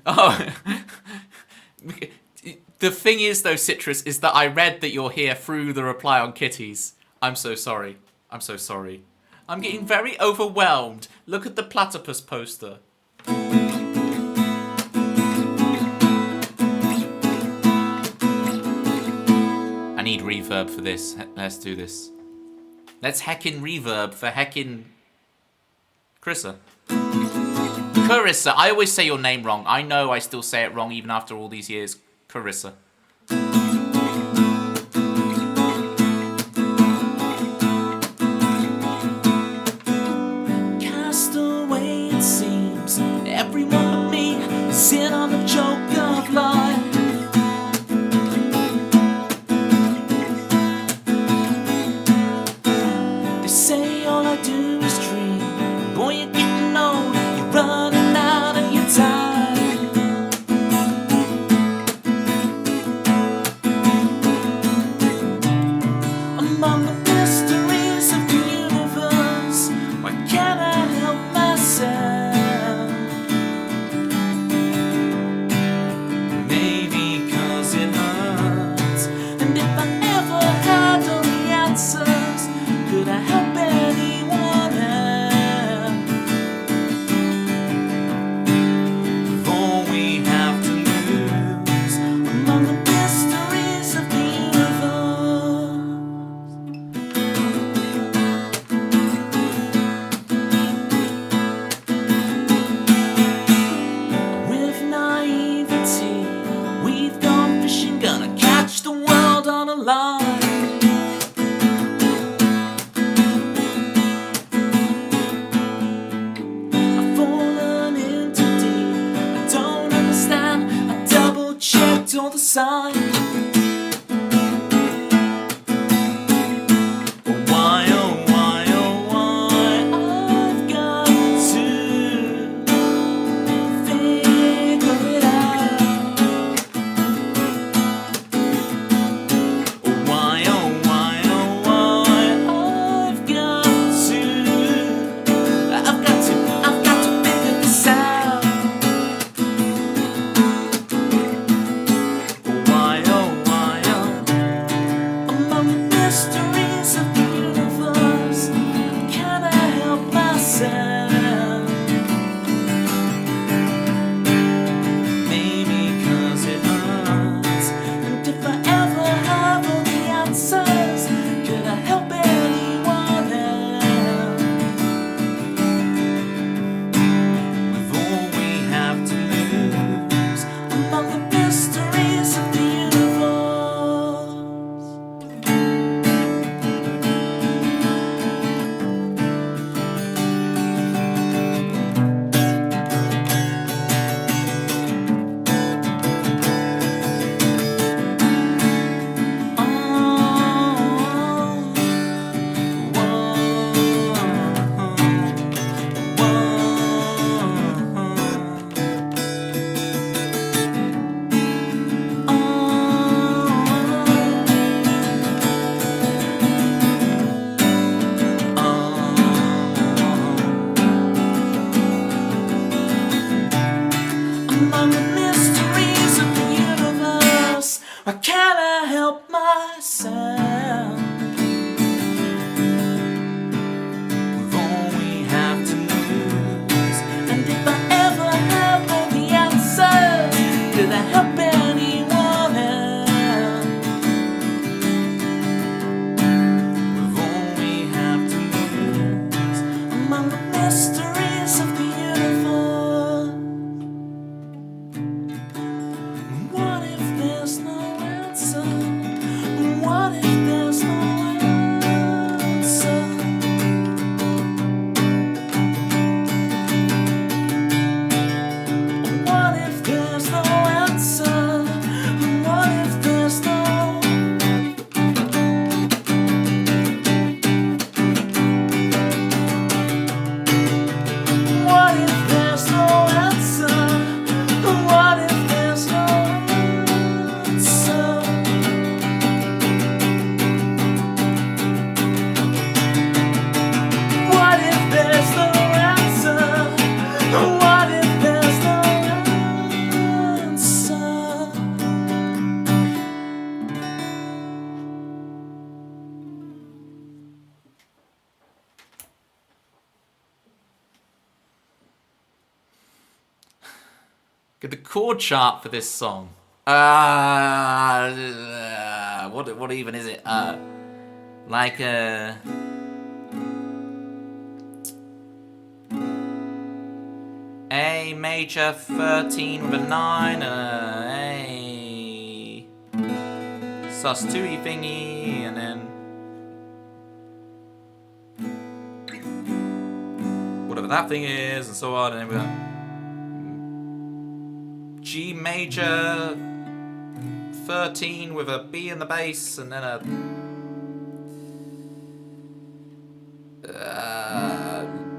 Oh. The thing is, though, Citrus, is that I read that you're here through the reply on Kitties. I'm so sorry. I'm so sorry. I'm getting very overwhelmed. Look at the platypus poster. I need reverb for this. Let's do this. Let's heckin' reverb for heckin' Chrissa. Carissa. I always say your name wrong. I know I still say it wrong even after all these years. Carissa. Cast away, it seems. Everyone but me sit on the joke of life. They say all I do is dream. Boy, you're getting old. You're running out of your time. side. Why, oh why, oh why, I've got to figure it out. Why, oh why, oh why, I've got to figure this out. Why, oh why, oh, among the mysteries of the universe, can I help myself? Maybe 'cause it hurts. And if I ever have all the answers, could I help anyone else? With all we have to lose, among the mysteries of the universe. Among the mysteries of the universe, why can't I help myself? With all we have to lose, and if I ever have all the answers, could I help anyone else? With all we have to lose, among the mysteries of the universe. What if there's no answer? What if there's no answer? What if there's no answer? What if there's no? What if there's no answer? What if there's no answer? What if there's no answer? What if there's no answer? Get the chord chart for this song. What even is it? Like A major 13 with a 9, A sus2y thingy, and then whatever that thing is, and so on, and then we got G major 13 with a B in the bass, and then a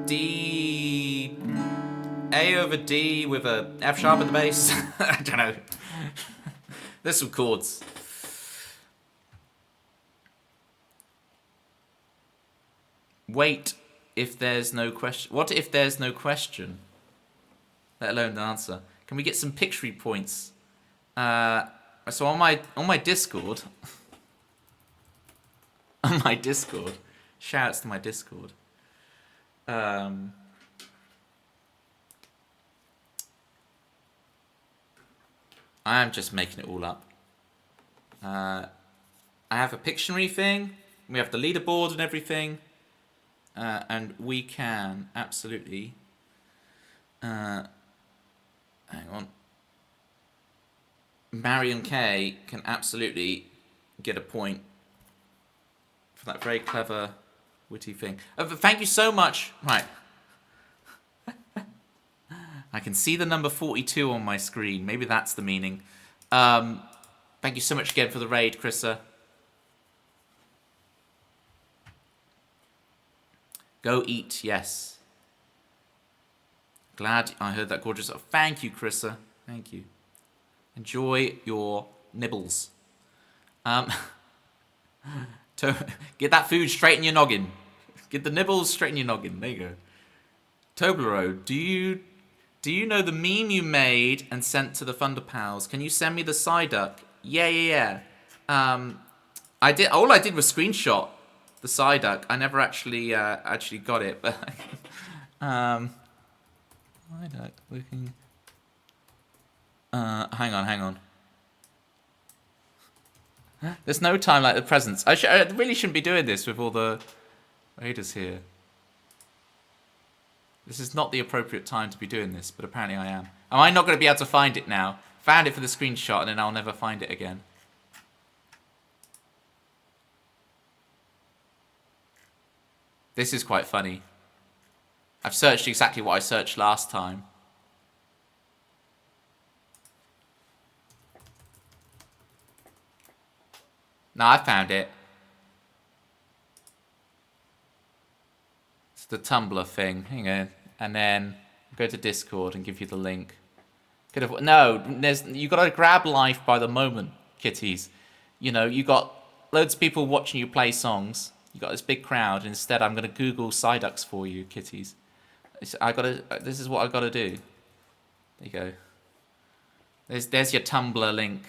D, A over D with a F sharp in the bass. I don't know. There's some chords. Wait, if there's no question. What if there's no question? Let alone the answer. Can we get some picture points? So on my Discord, on my Discord, shouts to my Discord. I am just making it all up. I have a Pictionary thing. We have the leaderboard and everything, and we can absolutely. Hang on. Marion K can absolutely get a point for that very clever, witty thing. Thank you so much. Right. I can see the number 42 on my screen. Maybe that's the meaning. Thank you so much again for the raid, Chrissa. Go eat, yes. Glad I heard that gorgeous. Oh, thank you, Chrissa. Thank you. Enjoy your nibbles. Get that food straight in your noggin. Get the nibbles straight in your noggin. There you go. Toblerone, do you know the meme you made and sent to the Thunder Pals? Can you send me the Psyduck? Yeah. I did. All I did was screenshot the Psyduck. I never actually got it. But Psyduck looking. Hang on. There's no time like the presents. I really shouldn't be doing this with all the raiders here. This is not the appropriate time to be doing this, but apparently I am. Am I not going to be able to find it now? Found it for the screenshot and then I'll never find it again. This is quite funny. I've searched exactly what I searched last time. No, I found it. It's the Tumblr thing. Hang on. And then go to Discord and give you the link. No, you got to grab life by the moment, kitties. You know, you got loads of people watching you play songs. You got this big crowd. Instead, I'm going to Google Psyducks for you, kitties. This is what I got to do. There you go. There's your Tumblr link.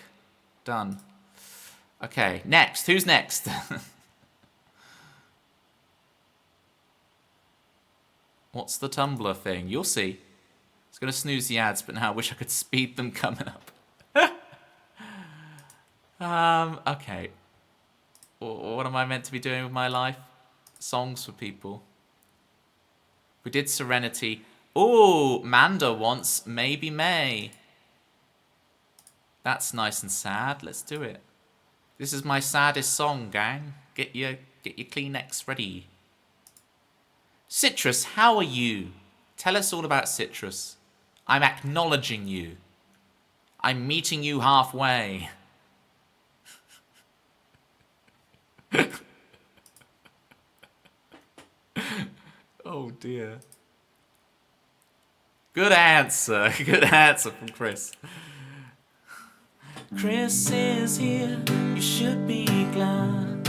Done. Okay, next. Who's next? What's the Tumblr thing? You'll see. It's going to snooze the ads, but now I wish I could speed them coming up. Okay. What am I meant to be doing with my life? Songs for people. We did Serenity. Ooh, Manda wants Maybe May. That's nice and sad. Let's do it. This is my saddest song, gang. Get your Kleenex ready. Citrus, how are you? Tell us all about Citrus. I'm acknowledging you. I'm meeting you halfway. Oh dear. Good answer. Good answer from Chris. Chris is here, you should be glad.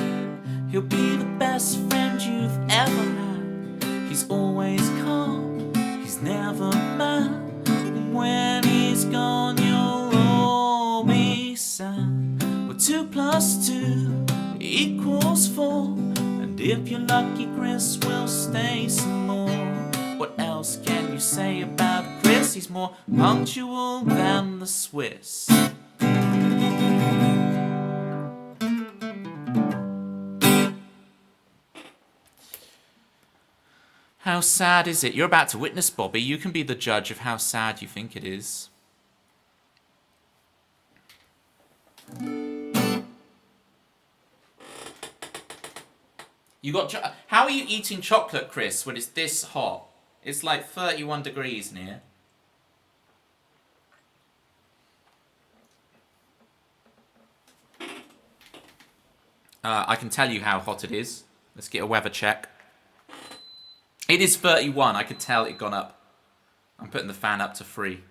He'll be the best friend you've ever had. He's always calm, he's never mad. When he's gone, you'll all be sad. Well, 2 + 2 equals 4. And if you're lucky, Chris will stay some more. What else can you say about Chris? He's more punctual than the Swiss. How sad is it? You're about to witness, Bobby. You can be the judge of how sad you think it is. How are you eating chocolate, Chris, when it's this hot? It's like 31 degrees in here. I can tell you how hot it is. Let's get a weather check. It is 31. I could tell it gone up. I'm putting the fan up to 3.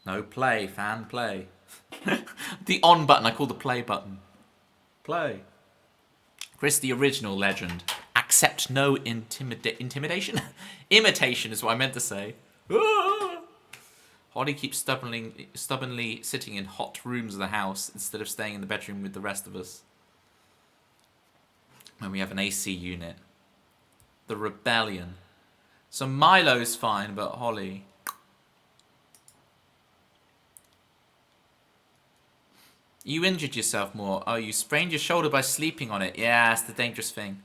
No play, fan, play. The on button, I call the play button. Play. Chris, the original legend. Accept no intimidation? Imitation is what I meant to say. Holly keeps stubbornly sitting in hot rooms of the house instead of staying in the bedroom with the rest of us. When we have an AC unit. The rebellion. So Milo's fine, but Holly. You injured yourself more. Oh, you sprained your shoulder by sleeping on it. Yeah, that's the dangerous thing.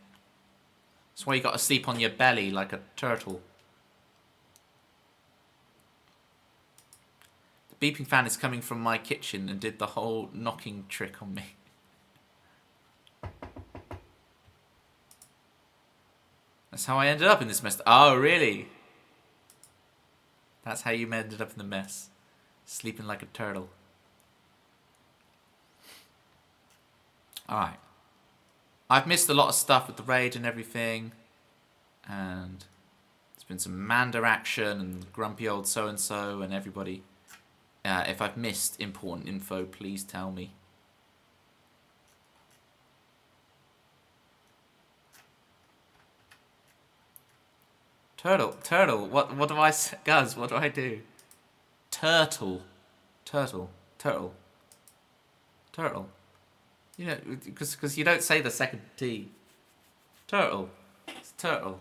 That's why you got to sleep on your belly like a turtle. The beeping fan is coming from my kitchen and did the whole knocking trick on me. That's how I ended up in this mess. Oh, really? That's how you ended up in the mess. Sleeping like a turtle. Alright. I've missed a lot of stuff with the raid and everything. And there's been some Manda action and grumpy old so-and-so and everybody. If I've missed important info, please tell me. Turtle, what do I say? Guz, what do I do? Turtle. You know, because you don't say the second T. Turtle. It's turtle.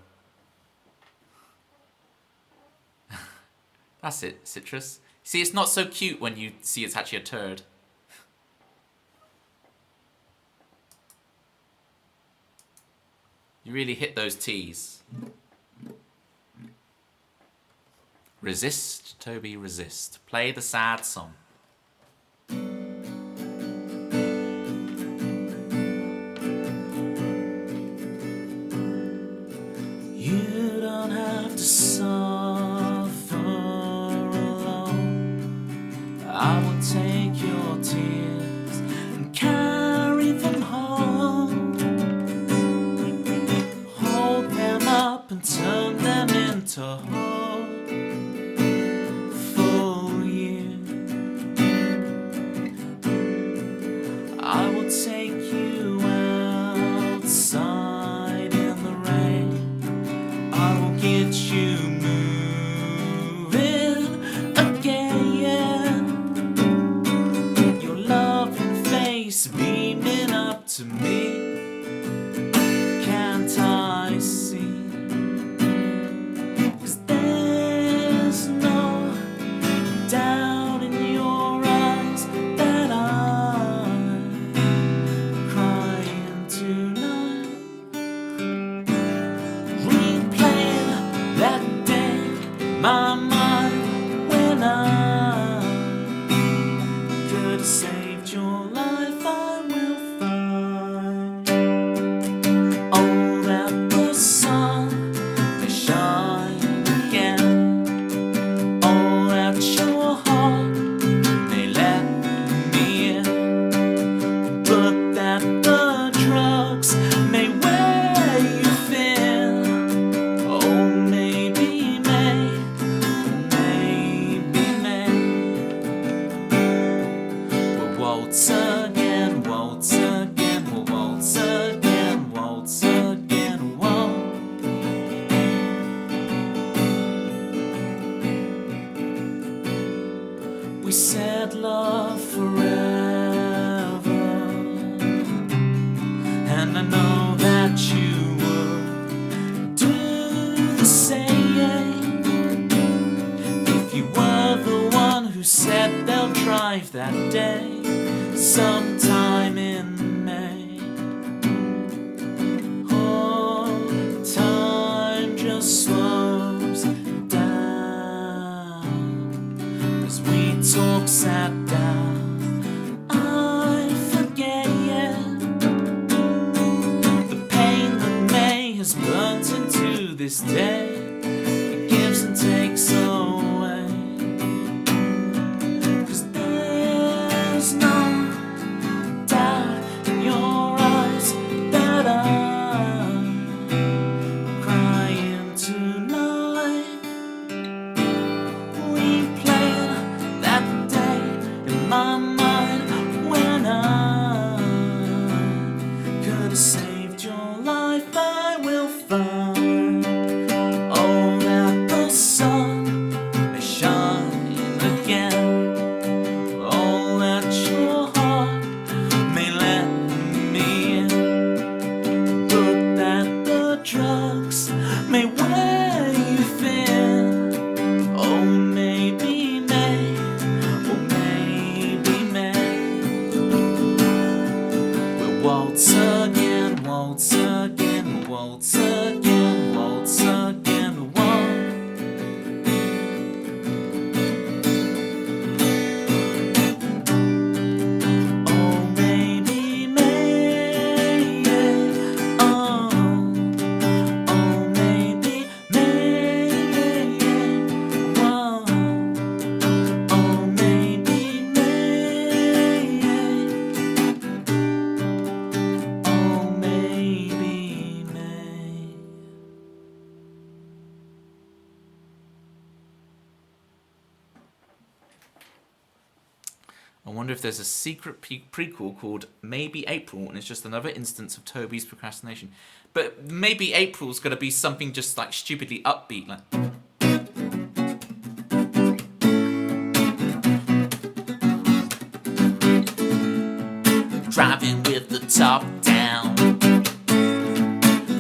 That's it, Citrus. See, it's not so cute when you see it's actually a turd. You really hit those T's. Resist, Toby, resist. Play the sad song. You don't have to suffer alone. I will take your tears and carry them home. Hold them up and turn them into hope for you. I will take you outside in the rain. I will get you moving again. Your loving face beaming up to me. Can't I see? 'Cause there's no doubt in your eyes that I'm crying tonight. Replaying that day in my mind when I could have saved your life. I will find. Oh, that the sun may shine again. Oh, that your heart may let me in. But that the drugs may wear you thin. Oh, maybe may. We'll waltz again, waltz again, we'll waltz again, waltz again, waltz. We said love forever, and I know that you would do the same. If you were the one who said they'll drive that day sometime in May. Oh, time just slows down as we talk sat down. I forget the pain that May has burnt into this day. It gives and takes away. 'Cause there's no doubt in your eyes that I'm crying tonight. Replaying that day in my mind when I could have saved your life. I will find. wonder if there's a secret prequel called Maybe April, and it's just another instance of Toby's procrastination. But maybe April's gonna be something just like stupidly upbeat, like. Driving with the top down,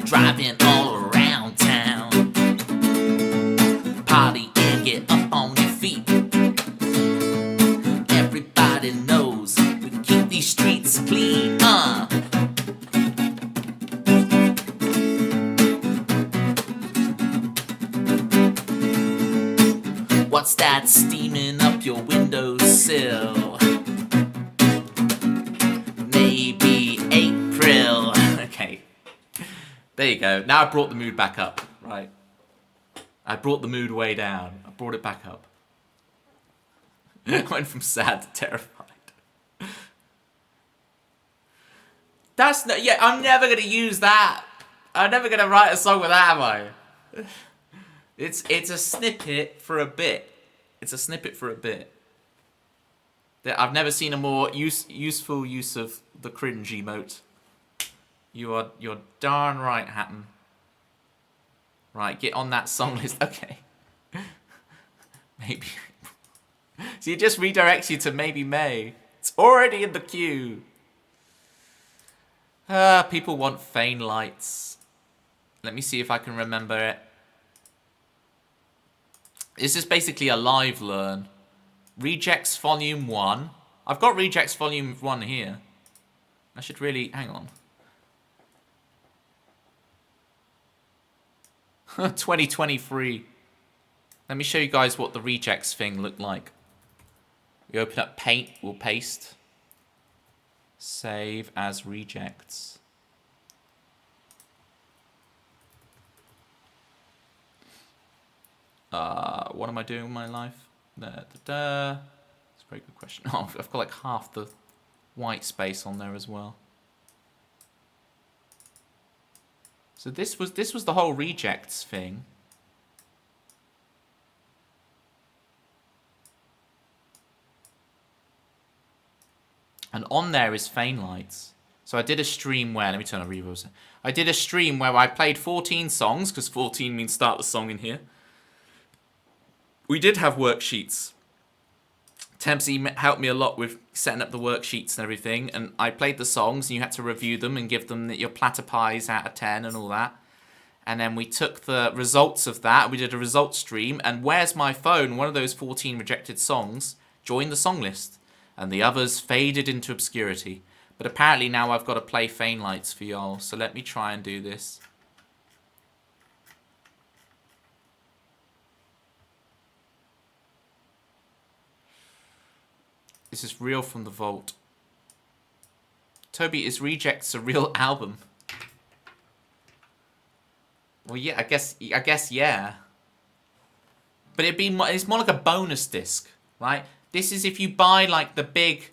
driving all around town. Party and get up on your feet. Everybody knows we keep these streets clean. What's that steaming up your windowsill? Maybe April. Okay. There you go. Now I brought the mood back up. Right. I brought the mood way down. I brought it back up. I went from sad to terrified. That's not... Yeah, I'm never going to use that. I'm never going to write a song with that, am I? It's a snippet for a bit. It's a snippet for a bit. I've never seen a more useful use of the cringe emote. You're darn right, Hatton. Right, get on that song list. Okay. Maybe. So it just redirects you to Maybe May. It's already in the queue. People want Fane Lights. Let me see if I can remember it. This is basically a live learn. Rejects Volume 1. I've got Rejects Volume 1 here. I should really... Hang on. 2023. Let me show you guys what the Rejects thing looked like. We open up Paint. We'll paste. Save as Rejects. What am I doing with my life? That's a very good question. Oh, I've got like half the white space on there as well. So this was the whole Rejects thing. And on there is Fane Lights. So I did a stream where, let me turn on reverb. I did a stream where I played 14 songs, because 14 means start the song in here. We did have worksheets. Tempsy helped me a lot with setting up the worksheets and everything, and I played the songs, and you had to review them and give them your platter pies out of 10 and all that. And then we took the results of that, we did a results stream, and Where's My Phone, one of those 14 rejected songs, joined the song list, and the others faded into obscurity. But apparently now I've got to play Fane Lights for y'all, so let me try and do this. This is real from the vault. Toby, is Rejects a real album? Well, yeah, I guess yeah. But it's more like a bonus disc, right? This is if you buy like the big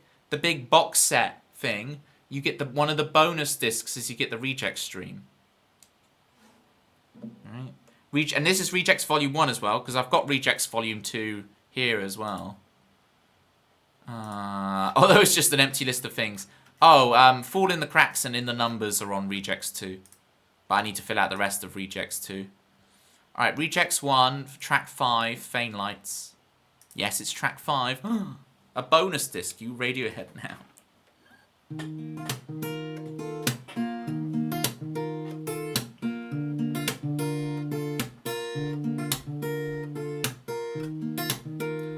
box set thing, you get one of the bonus discs is you get the Rejects stream. Right? And this is Rejects Volume 1 as well, because I've got Rejects Volume 2 here as well. Although it's just an empty list of things. Oh, Fall in the Cracks and In the Numbers are on Rejects 2. But I need to fill out the rest of Rejects 2. Alright, Rejects 1, track 5, Fane Lights. Yes, it's track 5. A bonus disc, you Radiohead now.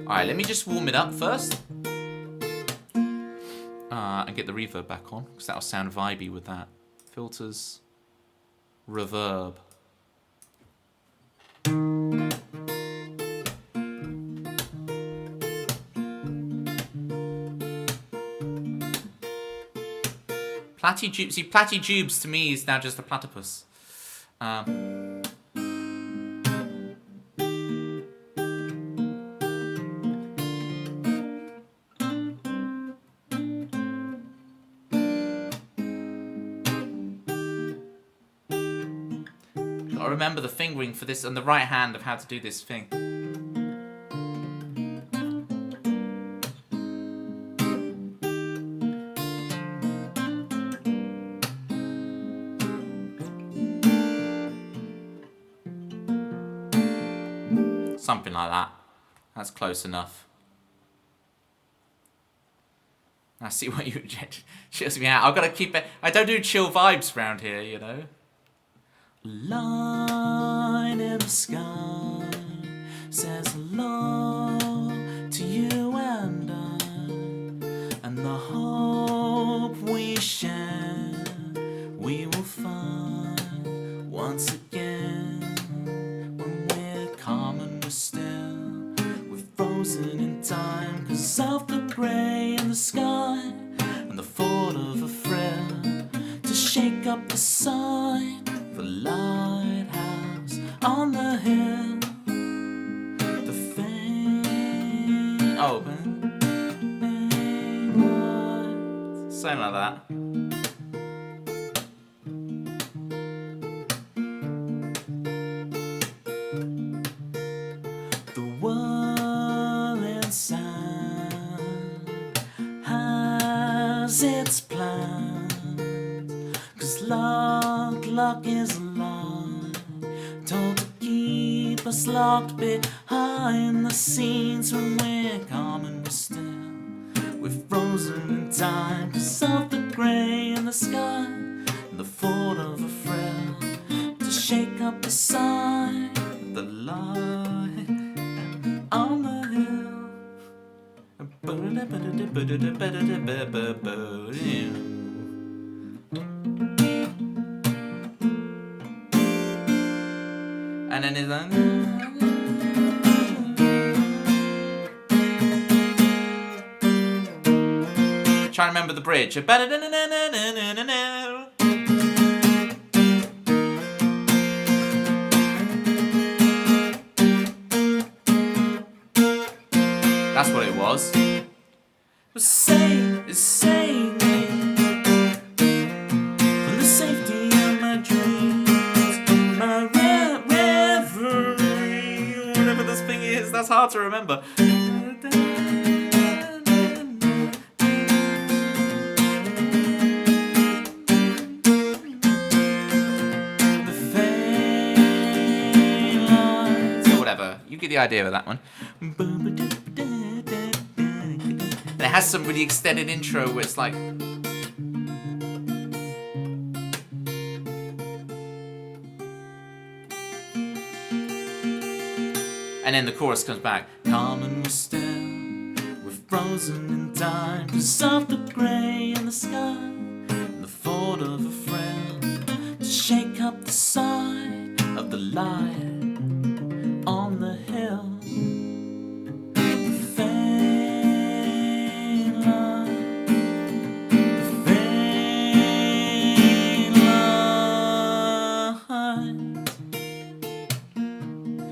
Alright, let me just warm it up first. And get the reverb back on, because that'll sound vibey with that. Filters. Reverb. Platyjubes. See, platyjubes to me is now just a platypus. I remember the fingering for this on the right hand of how to do this thing. Something like that. That's close enough. I see what you chills me out. I've got to keep it. I don't do chill vibes around here, you know. Line in the sky says hello to you and I, and the hope we share we will find once again when we're calm and we're still. We're frozen in time 'cause of the grey in the sky and the thought of a frill to shake up the sign. The lighthouse on the hill, the faint open light. Something like that. The whirling sound has its plans, 'cause luck is a lie, told to keep us locked behind the scenes when we're calm and we're still. We're frozen in time 'cause of the grey in the sky and the thought of a frill to shake up the sign, the light on the hill. And then it's like, try to remember the bridge. That's what it was. Save me from the safety of my dreams, my reverie, Whatever this thing is, that's hard to remember. the faint lines. So whatever, you get the idea of that one. And it has some really extended intro where it's like. And then the chorus comes back. Calm and we're still, we're frozen in time 'cause of the grey in the sky and the thought of a friend to shake up the side of the light on the hill. The faint light, the faint light.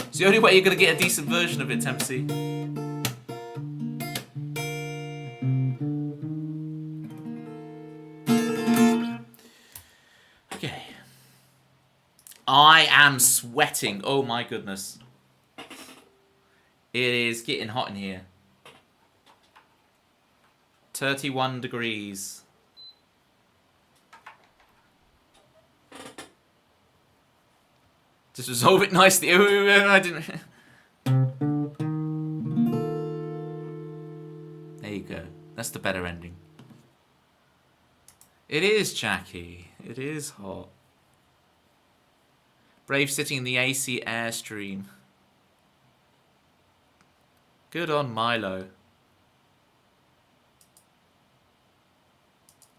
It's the only way you're going to get a decent version of it, Tempsy. Okay. I am sweating. Oh my goodness. It is getting hot in here. 31 degrees. Just resolve it nicely. I didn't. There you go. That's the better ending. It is, Jackie. It is hot. Brave sitting in the AC Airstream. Good on Milo.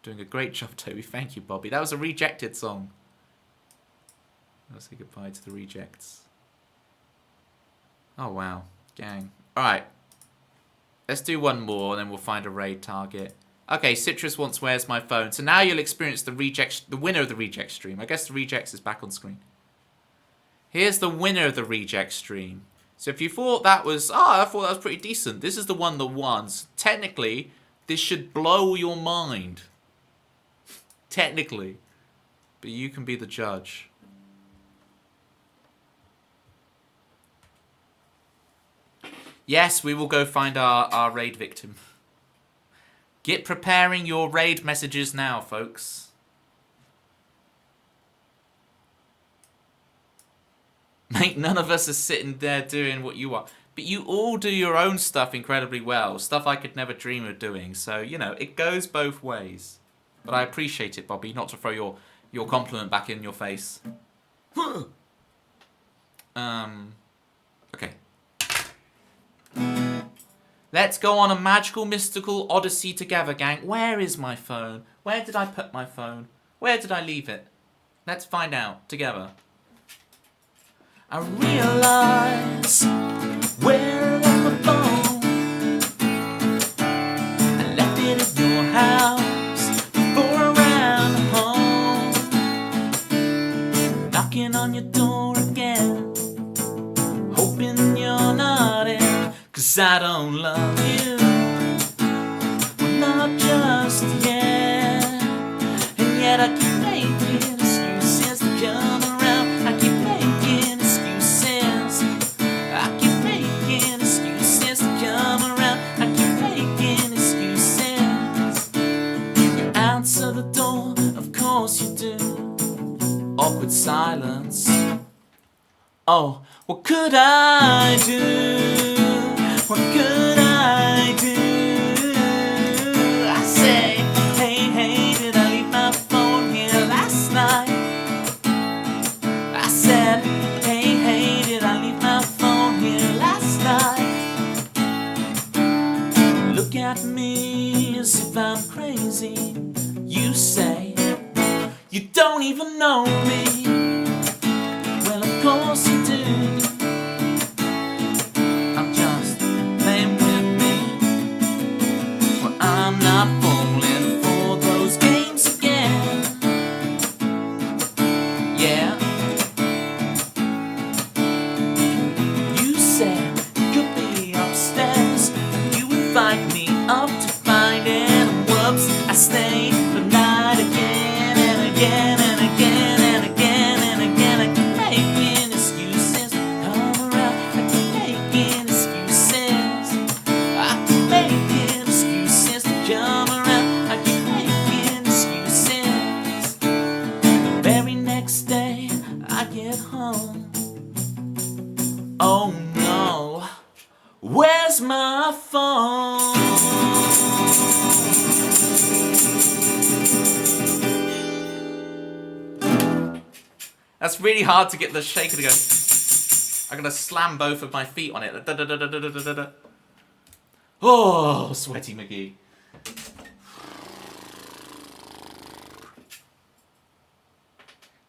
Doing a great job, Toby. Thank you, Bobby. That was a rejected song. I'll say goodbye to the rejects. Oh, wow. Gang. Alright. Let's do one more, and then we'll find a raid target. Okay, Citrus wants Where's My Phone. So now you'll experience the winner of the reject stream. I guess the rejects is back on screen. Here's the winner of the reject stream. So if you thought that was, I thought that was pretty decent. This is the one that won. So technically, this should blow your mind. Technically. But you can be the judge. Yes, we will go find our raid victim. Get preparing your raid messages now, folks. Mate, none of us are sitting there doing what you are. But you all do your own stuff incredibly well. Stuff I could never dream of doing. So, you know, it goes both ways. But I appreciate it, Bobby, not to throw your compliment back in your face. Okay. Let's go on a magical, mystical odyssey together, gang. Where is my phone? Where did I put my phone? Where did I leave it? Let's find out together. I realize where I left my phone. I left it at your house before I ran home. Knocking on your door again, hoping you're not in, 'cause I don't love you. Well, not just yet. And yet I keep making excuses to come around. I keep making excuses. I keep making excuses to come around. I keep making excuses. You answer the door, of course you do. Awkward silence. Oh, what could I do? What could I do? I say, hey, did I leave my phone here last night? I said, hey, did I leave my phone here last night? Look at me as if I'm crazy. You say, you don't even know me. Well, of course you do. I'm just playing with me. Well, I'm not falling for those games again. Yeah. You said you could be upstairs. You invite me up to find it. And whoops, I stay the night again and again and again and again and again. I keep making excuses. Come around. I keep making excuses. I keep making excuses to come around. I keep making excuses. The very next day I get home. Oh no, where's my phone? That's really hard to get the shaker to go. I'm gonna slam both of my feet on it. Da-da-da-da-da-da-da-da. Oh, sweaty McGee.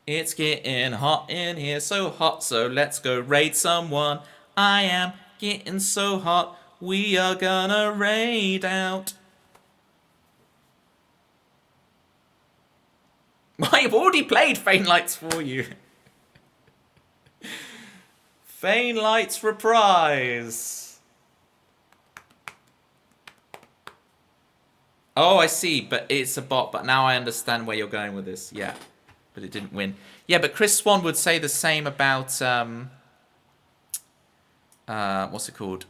It's getting hot in here, so hot, so let's go raid someone. I am getting so hot, we are gonna raid out. I've already played Fane Lights for you. Fane Lights reprise. Oh, I see, but it's a bot, but now I understand where you're going with this. Yeah, but it didn't win. Yeah, but Chris Swan would say the same about, what's it called?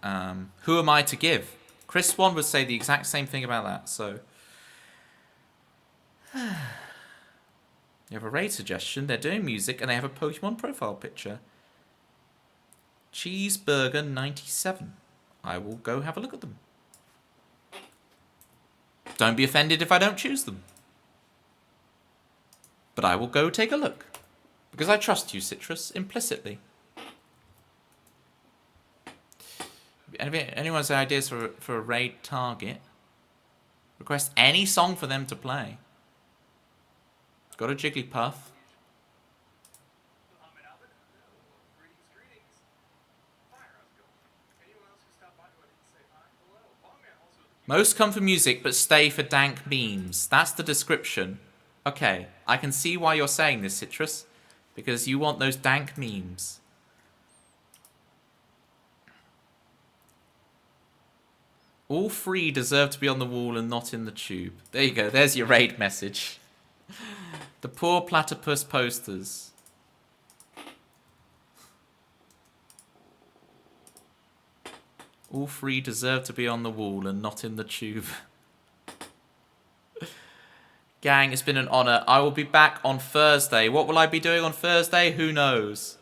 Who Am I to Give? Chris Swan would say the exact same thing about that, so. You have a raid suggestion, they're doing music, and they have a Pokemon profile picture. Cheeseburger 97. I will go have a look at them. Don't be offended if I don't choose them. But I will go take a look. Because I trust you, Citrus, implicitly. Anyone has ideas for a raid target? Request any song for them to play. Got a Jigglypuff. Most come for music, but stay for dank memes. That's the description. Okay, I can see why you're saying this, Citrus. Because you want those dank memes. All three deserve to be on the wall and not in the tube. There you go, there's your raid message. The poor platypus posters. All three deserve to be on the wall and not in the tube. Gang, it's been an honour. I will be back on Thursday. What will I be doing on Thursday? Who knows?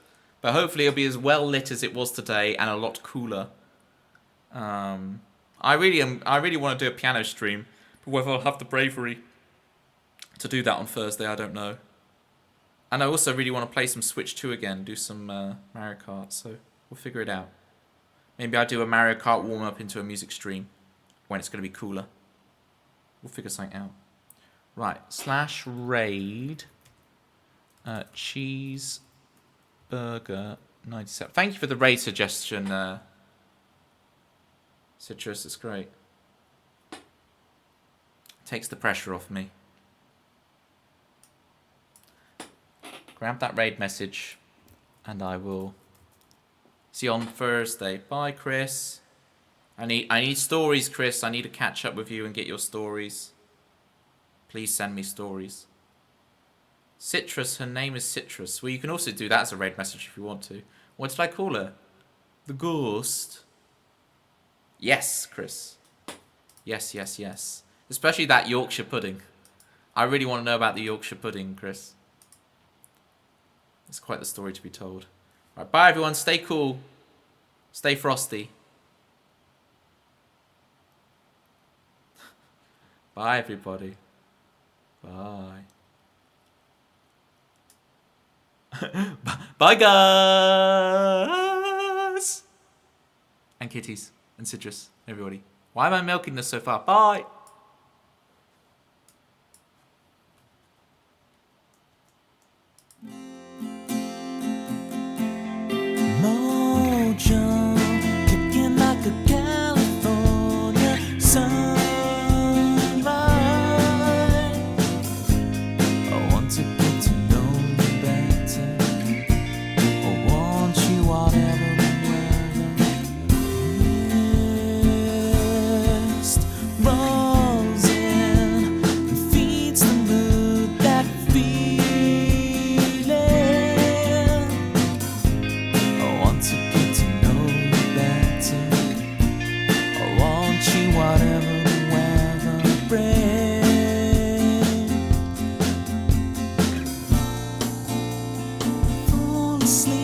But hopefully it'll be as well lit as it was today and a lot cooler. I really want to do a piano stream, but whether I'll have the bravery to do that on Thursday, I don't know. And I also really want to play some Switch 2 again, do some Mario Kart, so we'll figure it out. Maybe I'll do a Mario Kart warm-up into a music stream when it's going to be cooler. We'll figure something out. Right, /raid cheeseburger 97. Thank you for the raid suggestion, Citrus. It's great. Takes the pressure off me. Grab that raid message, and I will see you on Thursday. Bye, Chris. I need stories, Chris. I need to catch up with you and get your stories. Please send me stories. Citrus, her name is Citrus. Well, you can also do that as a raid message if you want to. What did I call her? The Ghost. Yes, Chris. Yes, yes, yes. Especially that Yorkshire pudding. I really want to know about the Yorkshire pudding, Chris. It's quite the story to be told. Right, bye everyone. Stay cool. Stay frosty. Bye everybody. Bye. Bye guys. And kitties. And Citrus. Everybody. Why am I milking this so far? Bye. Mojo, kicking like a California sunrise. I want to get to know you better. I want you whatever the weather. Mist rolls in and feeds the mood, that feeling. I want to get to know you better. I want you whatever the weather brings. Fall asleep.